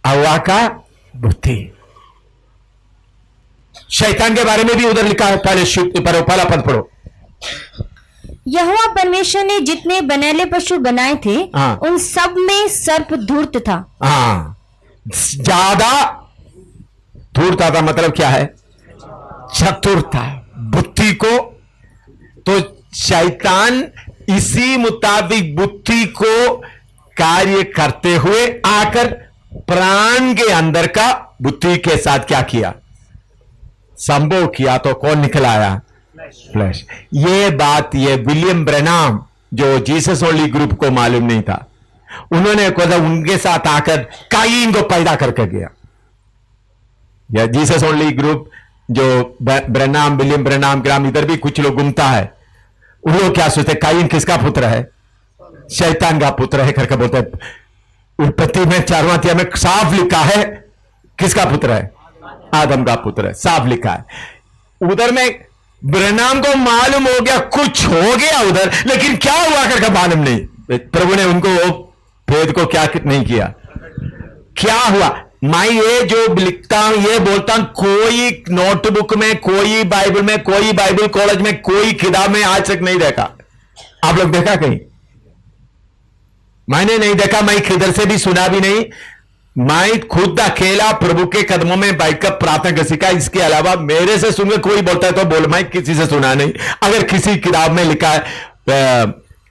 [SPEAKER 1] हव्वा का बुद्धि। शैतान के बारे में भी उधर लिखा है, पहला पद पढ़ो।
[SPEAKER 2] यहोवा परमेश्वर ने जितने बनेले पशु बनाए थे,
[SPEAKER 1] हाँ।
[SPEAKER 2] उन सब में सर्प धूर्त था।
[SPEAKER 1] हाँ, ज्यादा धूर्त था मतलब क्या है? चतुर था बुद्धि को। तो शैतान इसी मुताबिक बुद्धि को कार्य करते हुए आकर प्राण के अंदर का बुद्धि के साथ क्या किया? संभोग किया। तो कौन निकल आया? फ्लैश। ये बात ये विलियम ब्रैनम, जो जीसस ओनली ग्रुप को मालूम नहीं था, उन्होंने उनके साथ आकर काइन को पैदा करके गया। या जीसस ओनली ग्रुप जो ब्रैनम, विलियम ब्रैनम ग्राम, इधर भी कुछ लोग घूमता है, उन लोग क्या सोचते? काइन किसका पुत्र है? शैतान का पुत्र है करके बोलते हैं। उत्पत्ति में 4वां अध्याय में साफ लिखा है किसका पुत्र है? आदम का पुत्र है, साफ लिखा है। उधर में ब्रैनम को मालूम हो गया कुछ हो गया उधर, लेकिन क्या हुआ करके मालूम नहीं। प्रभु ने उनको भेद को क्या नहीं किया, क्या हुआ। मैं ये जो लिखता हूं, ये बोलता हूं, कोई नोटबुक में, कोई बाइबल में, कोई बाइबल कॉलेज में, कोई किताब में आज तक नहीं देखा। आप लोग देखा कहीं? मैंने नहीं देखा, मैं किधर से भी सुना भी नहीं। मैं खुद अकेला प्रभु के कदमों में बैठकर प्रार्थना कर सीखा। इसके अलावा मेरे से सुनकर कोई बोलता है तो बोल, मैं किसी से सुना नहीं। अगर किसी किताब में लिखा है,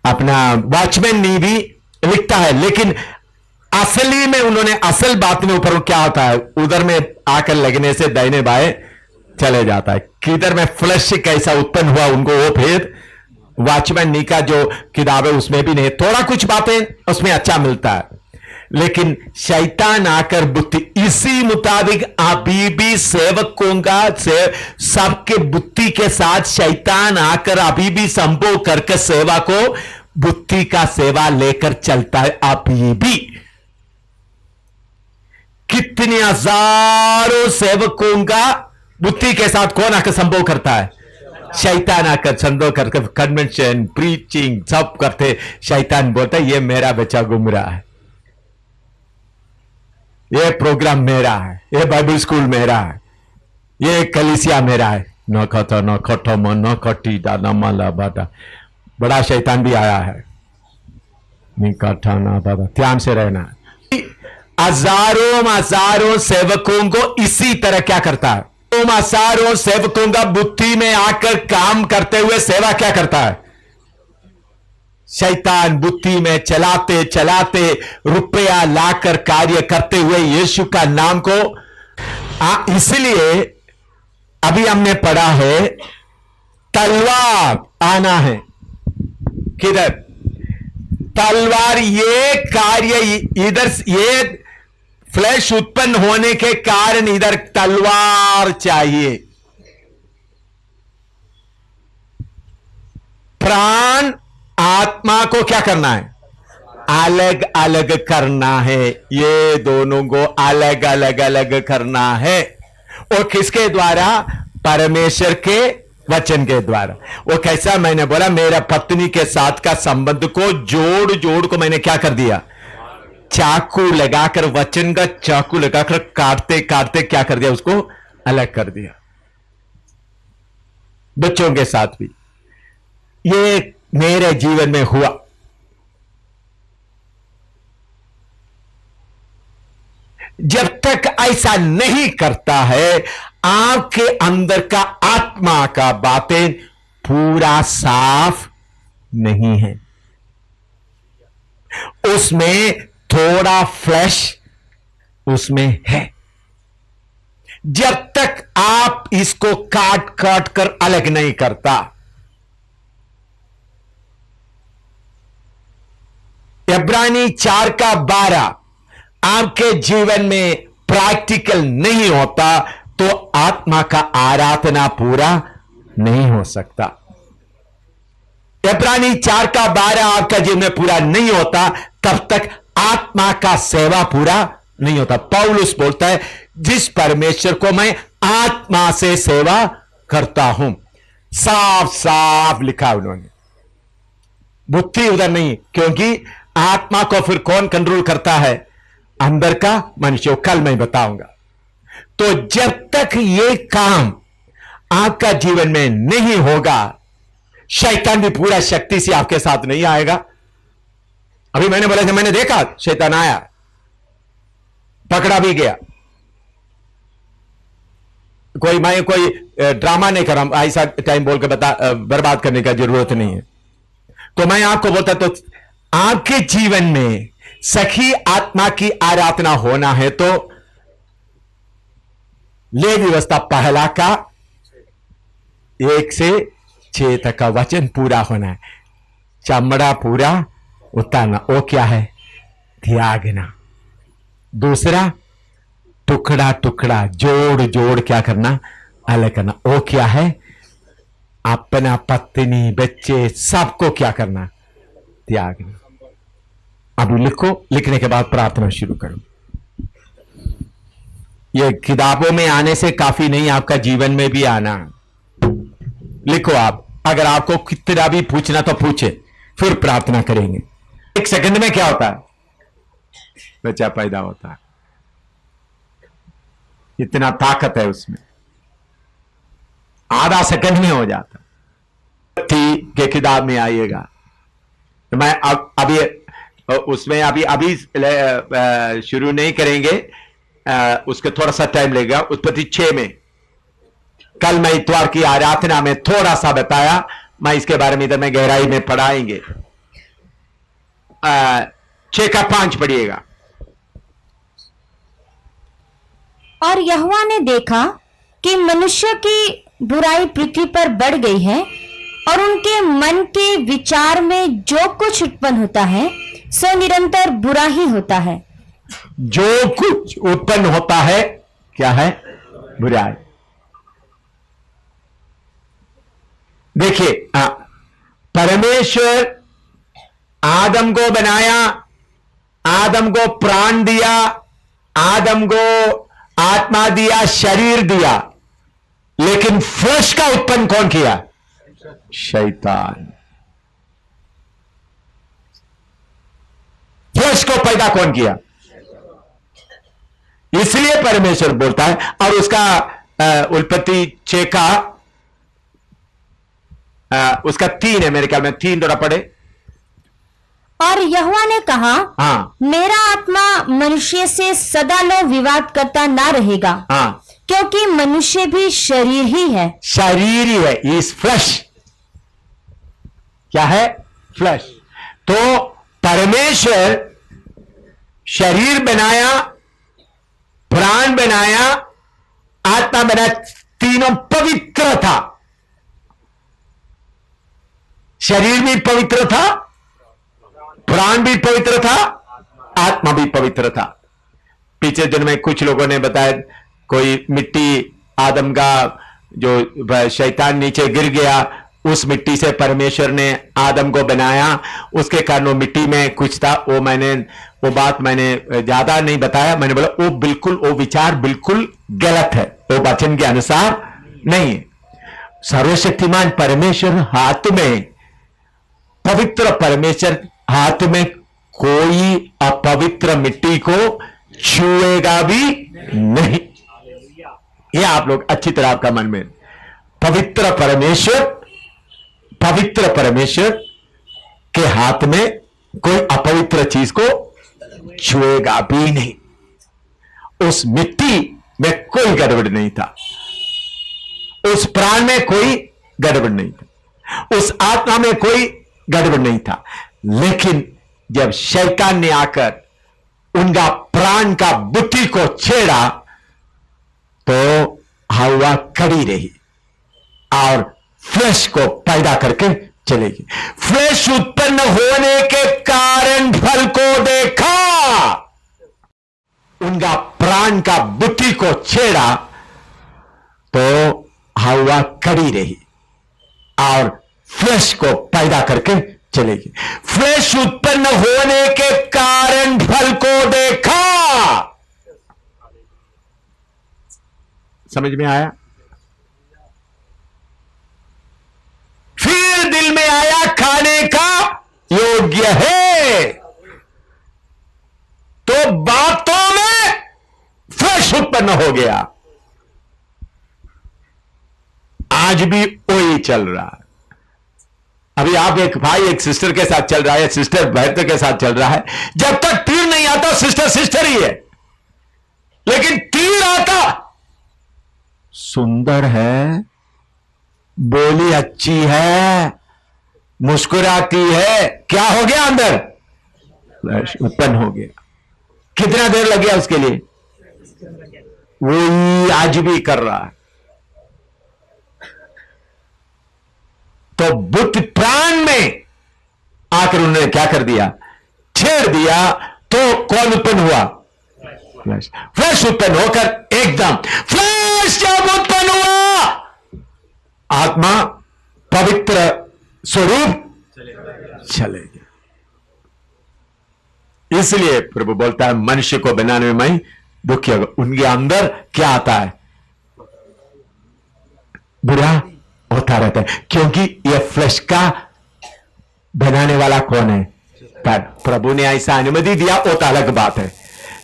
[SPEAKER 1] अपना वॉचमैन नहीं भी लिखता है, लेकिन असली में उन्होंने असल बात में ऊपर क्या होता है, उधर में आकर लगने से दाहिने बाएं चले जाता है। किधर में फ्लश कैसा उत्पन्न हुआ उनको वो भेद वॉचमैन नी का जो किताब है उसमें भी नहीं। थोड़ा कुछ बातें उसमें अच्छा मिलता है, लेकिन शैतान आकर बुद्धि इसी मुताबिक अभी भी सेवकों का सबके बुद्धि के साथ शैतान आकर अभी भी संभव करके सेवा को बुद्धि का सेवा लेकर चलता है। अभी भी कितने हजारों सेवकों का बुद्धि के साथ कौन आकर संभव करता है? शैतान आकर संभव करके कन्वेंशन प्रीचिंग सब करते। शैतान बोलता है ये मेरा बच्चा गुमराह है, ये प्रोग्राम मेरा है, ये बाइबल स्कूल मेरा है, ये कलीसिया मेरा है। न खतो न खटो न खटी न मला बाटा। बड़ा शैतान भी आया है, निकाठा ना बाबा। ध्यान से रहना। हजारों सेवकों को इसी तरह क्या करता है? हजारों सेवकों का बुद्धि में आकर काम करते हुए सेवा क्या करता है? शैतान बुद्धि में चलाते चलाते रुपया लाकर कार्य करते हुए यीशु का नाम को इसलिए अभी हमने पढ़ा है तलवार आना है। किधर? तलवार ये कार्य इधर, ये फ्लैश उत्पन्न होने के कारण इधर तलवार चाहिए। प्राण आत्मा को क्या करना है? अलग अलग करना है। ये दोनों को अलग अलग अलग करना है। और किसके द्वारा? परमेश्वर के वचन के द्वारा। वो कैसा? मैंने बोला मेरा पत्नी के साथ का संबंध को जोड़ जोड़ को मैंने क्या कर दिया? चाकू लगाकर, वचन का चाकू लगाकर काटते काटते क्या कर दिया? उसको अलग कर दिया। बच्चों के साथ भी ये मेरे जीवन में हुआ। जब तक ऐसा नहीं करता है आपके अंदर का आत्मा का बातें पूरा साफ नहीं है, उसमें थोड़ा फ्लैश उसमें है। जब तक आप इसको काट काट कर अलग नहीं करता। इब्रानी 4:12 आपके जीवन में प्रैक्टिकल नहीं होता तो आत्मा का आराधना पूरा नहीं हो सकता। इब्रानी 4:12 आपका जीवन में पूरा नहीं होता तब तक आत्मा का सेवा पूरा नहीं होता। पौलुस बोलता है जिस परमेश्वर को मैं आत्मा से सेवा करता हूं। साफ साफ लिखा उन्होंने, बुद्धि उधर नहीं। क्योंकि आत्मा को फिर कौन कंट्रोल करता है? अंदर का मनुष्य। कल मैं बताऊंगा। तो जब तक ये काम आपका जीवन में नहीं होगा शैतान भी पूरा शक्ति से आपके साथ नहीं आएगा। अभी मैंने बोला कि मैंने देखा शैतान आया, पकड़ा भी गया। मैं कोई ड्रामा नहीं कर रहा, ऐसा टाइम बोल के बर्बाद करने का जरूरत नहीं है। तो मैं आपको बोलता तो आपके जीवन में सखी आत्मा की आराधना होना है तो ले व्यवस्था पहला का 1 से 6 तक का वचन पूरा होना है। चमड़ा पूरा उतारना, वो क्या है? त्यागना। दूसरा टुकड़ा टुकड़ा जोड़ जोड़ क्या करना? अलग करना। वो क्या है? अपना पत्नी बच्चे सबको क्या करना? त्यागना। अभी लिखो, लिखने के बाद प्रार्थना शुरू करो। ये किताबों में आने से काफी नहीं, आपका जीवन में भी आना। लिखो आप। अगर आपको कितना भी पूछना तो पूछे, फिर प्रार्थना करेंगे। 1 सेकंड में क्या होता है? बच्चा पैदा होता है। इतना ताकत है उसमें, आधा सेकंड में हो जाता। के किताब में आइएगा तो मैं अभी उसमें अभी शुरू नहीं करेंगे, उसके थोड़ा सा टाइम लगेगा। उत्पत्ति 6 में कल मैं इतवार की आराधना में थोड़ा सा बताया। मैं इसके बारे में इधर में गहराई में पढ़ाएंगे। 6:5 पढ़िएगा।
[SPEAKER 2] और यहोवा ने देखा कि मनुष्य की बुराई पृथ्वी पर बढ़ गई है और उनके मन के विचार में जो कुछ उत्पन्न होता है सो निरंतर बुरा ही होता है।
[SPEAKER 1] जो कुछ उत्पन्न होता है क्या है? बुराई। देखिए, परमेश्वर आदम को बनाया, आदम को प्राण दिया, आदम को आत्मा दिया, शरीर दिया, लेकिन फ्लश का उत्पन्न कौन किया? शैतान। फ्लश को पैदा कौन किया? इसलिए परमेश्वर बोलता है, और उसका उत्पत्ति 6 का उसका 3 है मेरे ख्याल में, 3 द्वारा पढ़े।
[SPEAKER 2] और यहोवा ने कहा,
[SPEAKER 1] हाँ
[SPEAKER 2] मेरा आत्मा मनुष्य से सदा लो विवाद करता ना रहेगा,
[SPEAKER 1] हाँ,
[SPEAKER 2] क्योंकि मनुष्य भी शरीर ही है।
[SPEAKER 1] शरीर ही है, इस फ्लश। क्या है? फ्लश। तो परमेश्वर शरीर बनाया, प्राण बनाया, आत्मा बनाया, तीनों पवित्र था। शरीर भी पवित्र था, प्राण भी पवित्र था, आत्मा भी पवित्र था। पिछले दिन में कुछ लोगों ने बताया, कोई मिट्टी आदम का जो शैतान नीचे गिर गया, उस मिट्टी से परमेश्वर ने आदम को बनाया, उसके कारण वो मिट्टी में कुछ था। वो बात मैंने ज्यादा नहीं बताया। मैंने बोला वो बिल्कुल, वो विचार बिल्कुल गलत है, वो वचन के अनुसार नहीं है। सर्वशक्तिमान परमेश्वर हाथ में, पवित्र परमेश्वर हाथ में कोई अपवित्र मिट्टी को छुएगा भी नहीं। ये आप लोग अच्छी तरह आपका मन में, पवित्र परमेश्वर के हाथ में कोई अपवित्र चीज को छुएगा भी नहीं। उस मिट्टी में कोई गड़बड़ नहीं था, उस प्राण में कोई गड़बड़ नहीं था, उस आत्मा में कोई गड़बड़ नहीं था। लेकिन जब शैतान ने आकर उनका प्राण का बुद्धि को छेड़ा तो हवा खड़ी रही और फ्लैश को पैदा करके चलेगी। फ्लैश उत्पन्न होने के कारण फल को देखा, उनका प्राण का बुद्धि को छेड़ा तो हवा खड़ी रही और फ्लैश को पैदा करके चलेगी। फ्लैश उत्पन्न होने के कारण फल को देखा। समझ में आया? फिर दिल में आया खाने का योग्य है, तो बातों में फ्लैश उत्पन्न हो गया। आज भी वही चल रहा है। अभी आप एक भाई एक सिस्टर के साथ चल रहा है, सिस्टर बहन के साथ चल रहा है। जब तक तीर नहीं आता सिस्टर सिस्टर ही है, लेकिन तीर आता, सुंदर है, बोली अच्छी है, मुस्कुराती है, क्या हो गया अंदर? फ्लैश उत्पन्न हो गया। कितना देर लग गया उसके लिए? वही आज भी कर रहा है। तो बुद्ध प्राण में आकर उन्होंने क्या कर दिया? छेड़ दिया। तो कौन उत्पन्न हुआ? फ्लैश। फ्लैश उत्पन्न होकर एकदम, फ्लैश जब उत्पन्न हुआ, आत्मा पवित्र स्वरूप चले गया। इसलिए प्रभु बोलता है मनुष्य को बनाने में मैं दुखी होगा। उनके अंदर क्या आता है? बुरा होता रहता है, क्योंकि यह फ्लैश का बनाने वाला कौन है? प्रभु ने ऐसा अनुमति दिया, वो तो अलग बात है,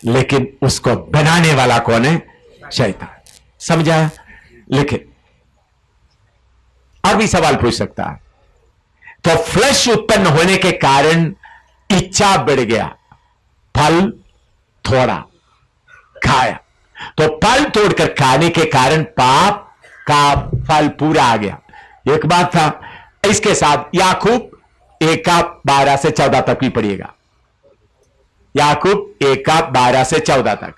[SPEAKER 1] लेकिन उसको बनाने वाला कौन है? शैतान। समझा? लिखे। और भी सवाल पूछ सकता है। तो फ्लैश उत्पन्न होने के कारण इच्छा बढ़ गया, फल थोड़ा खाया, तो फल तोड़कर खाने के कारण पाप का फल पूरा आ गया। एक बात था, इसके साथ याकूब 1:12 से 14 तक भी पढ़िएगा। याकूब 1:12 से 14 तक।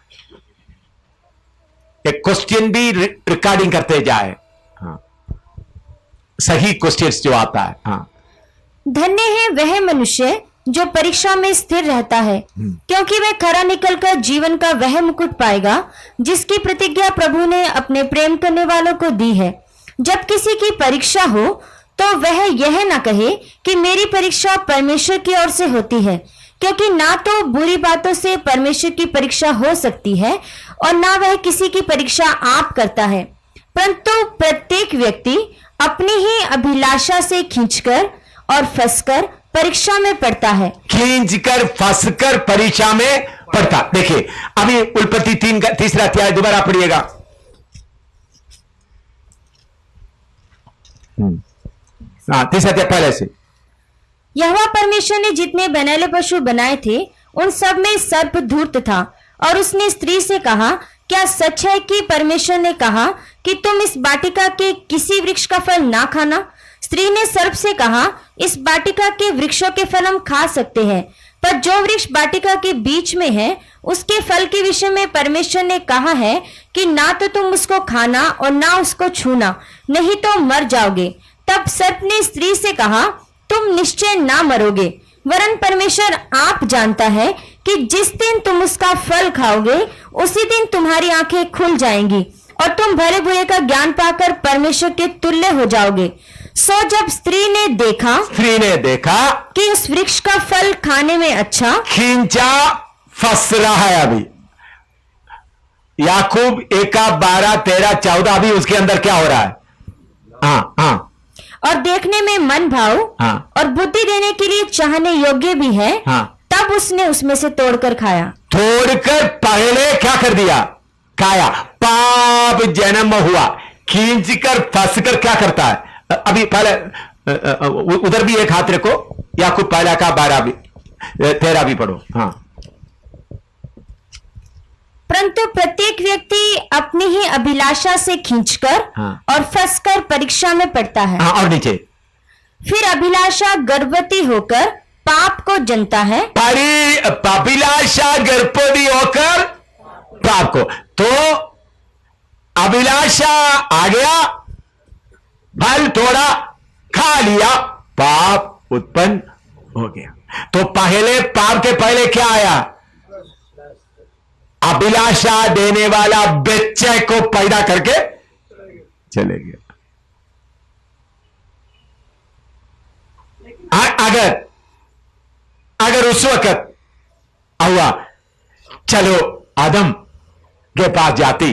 [SPEAKER 1] एक क्वेश्चन भी रिकॉर्डिंग करते जाए, हाँ, सही क्वेश्चन जो आता है। हाँ,
[SPEAKER 2] धन्य है वह मनुष्य जो परीक्षा में स्थिर रहता है, क्योंकि वह खरा निकलकर जीवन का वह मुकुट पाएगा जिसकी प्रतिज्ञा प्रभु ने अपने प्रेम करने वालों को दी है। जब किसी की परीक्षा हो तो वह यह ना कहे कि मेरी परीक्षा परमेश्वर की ओर से होती है, क्योंकि ना तो बुरी बातों से परमेश्वर की परीक्षा हो सकती है और ना वह किसी की परीक्षा आप करता है, परंतु प्रत्येक व्यक्ति अपनी ही अभिलाषा से खींचकर और फंसकर परीक्षा में पड़ता है।
[SPEAKER 1] खींचकर फंसकर परीक्षा में पड़ता। देखिए अभी उत्पत्ति 3 का 3रा अध्याय दोबारा पढ़िएगा। हाँ, 3रा अध्याय पहले से।
[SPEAKER 2] यहोवा परमेश्वर ने जितने बनैले पशु बनाए थे उन सब में सर्प धूर्त था, और उसने स्त्री से कहा, क्या सच है कि परमेश्वर ने कहा कि तुम इस वाटिका के किसी वृक्ष का फल ना खाना? स्त्री ने सर्प से कहा, इस वाटिका के वृक्षों के फल हम खा सकते हैं, पर जो वृक्ष वाटिका के बीच में है उसके फल के विषय में परमेश्वर ने कहा है कि ना तो तुम उसको खाना और ना उसको छूना, नहीं तो मर जाओगे। तब सर्प ने स्त्री से कहा, तुम निश्चय ना मरोगे, वरन परमेश्वर आप जानता है कि जिस दिन तुम उसका फल खाओगे उसी दिन तुम्हारी आंखें खुल जाएंगी और तुम भले बुरे का ज्ञान पाकर परमेश्वर के तुल्य हो जाओगे। सो जब स्त्री ने देखा कि उस वृक्ष का फल खाने में अच्छा,
[SPEAKER 1] खींचा फंस रहा है। अभी याकूब 1:12-13-14 अभी उसके अंदर क्या हो रहा है? हाँ हाँ,
[SPEAKER 2] और देखने में मन भाव
[SPEAKER 1] हाँ,
[SPEAKER 2] और बुद्धि देने के लिए चाहने योग्य भी है,
[SPEAKER 1] हाँ,
[SPEAKER 2] तब उसने उसमें से तोड़कर खाया।
[SPEAKER 1] तोड़कर पहले क्या कर दिया? खाया। पाप जन्म हुआ। खींचकर फंसकर क्या करता है? अभी पहले उधर भी एक हाथ रखो, याकूब 1:12-13 भी पढ़ो। हाँ,
[SPEAKER 2] परंतु प्रत्येक व्यक्ति अपनी ही अभिलाषा से खींचकर और फंसकर परीक्षा में पड़ता है।
[SPEAKER 1] हाँ, और नीचे,
[SPEAKER 2] फिर अभिलाषा गर्भवती होकर पाप को जनता है।
[SPEAKER 1] अभिलाषा गर्भवती होकर पाप को, तो अभिलाषा आ गया, फल थोड़ा खा लिया, पाप उत्पन्न हो गया। तो पहले पाप के पहले क्या आया? अभिलाषा देने वाला बच्चे को पैदा करके चले गया। अगर उस वक्त हुआ, चलो आदम के पास जाती,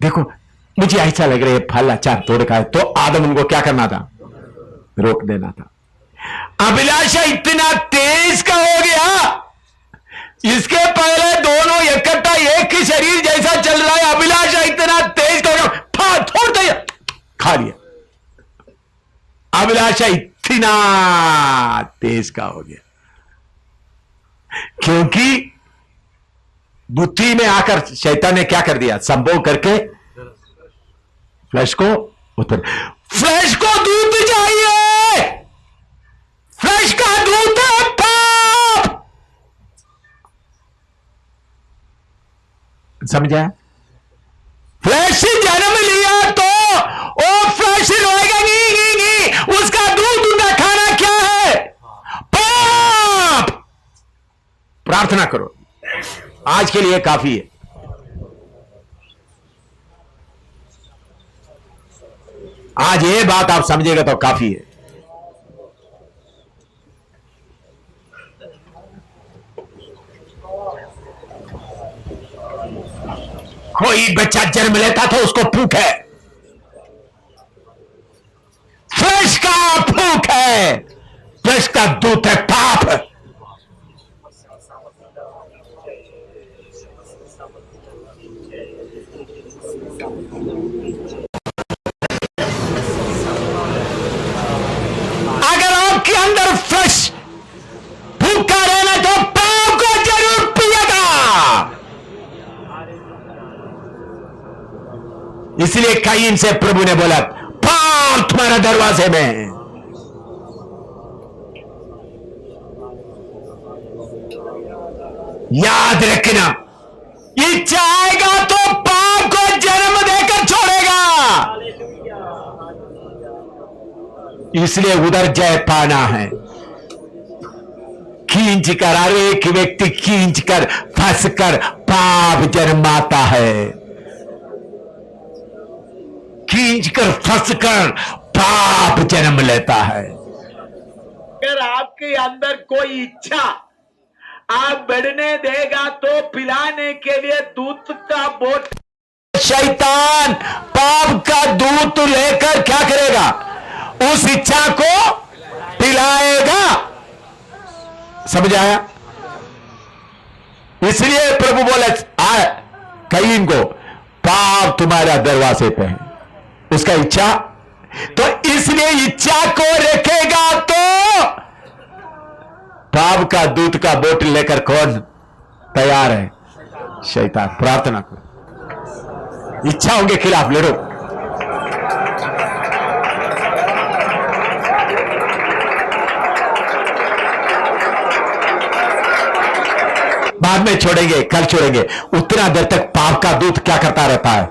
[SPEAKER 1] देखो मुझे ऐसा लग रहा है फल अच्छा तोड़ का है, तो आदम उनको क्या करना था? रोक देना था। अभिलाषा इतना तेज का हो गया, इसके पहले दोनों इकट्ठा एक ही शरीर जैसा चल रहा है, अभिलाषा इतना तेज का हो गया, छोड़ दिया, खा लिया। अभिलाषा इतना तेज का हो गया क्योंकि बुद्धि में आकर शैतान ने क्या कर दिया? संभोग करके फ्लैश को दूध चाहिए, फ्लैश का दूध है पाप। समझा? फ्लैश जन्म लिया तो वो फ्लैश रोएगा, नहीं, उसका दूध खाना क्या है? पाप। प्रार्थना करो, आज के लिए काफी है। आज ये बात आप समझेगा तो काफी है। कोई बच्चा जन्म लेता तो उसको भूख है, फ्लैश का भूख है, फ्लैश का दूध है पाप। अगर आपके अंदर फ्लैश भूखा रहना तो पाप को जरूर पिएगा। इसलिए कायीन से प्रभु ने बोला, पाप तुम्हारा दरवाजे में। याद रखना, इच्छा आएगा तो पाप को जन्म देकर छोड़ेगा। इसलिए उधर जय पाना है। खींच कर, हर एक व्यक्ति खींच कर फंस कर पाप जन्माता है। खींच कर फंस कर पाप जन्म लेता है।
[SPEAKER 3] अगर आपके अंदर कोई इच्छा आप बढ़ने देगा तो पिलाने के लिए दूध का बोट,
[SPEAKER 1] शैतान पाप का दूध लेकर क्या करेगा? उस इच्छा को पिलाएगा। समझ आया? इसलिए प्रभु बोले कईन को, पाप तुम्हारा दरवाजे पे है, उसका इच्छा। तो इसलिए इच्छा को रखेगा तो पाप का दूध का बोतल लेकर कौन तैयार है? शैतान। प्रार्थना करो, इच्छाओं के खिलाफ लड़ो। बाद में छोड़ेंगे, कल छोड़ेंगे। उतना देर तक पाप का दूध क्या करता रहता है?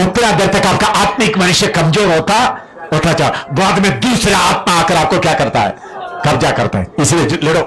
[SPEAKER 1] उतना देर तक आपका आत्मिक मनुष्य कमजोर होता जा, बाद में दूसरा आत्मा आकर आपको क्या करता है? कब्जा करता है। इसलिए लड़ो।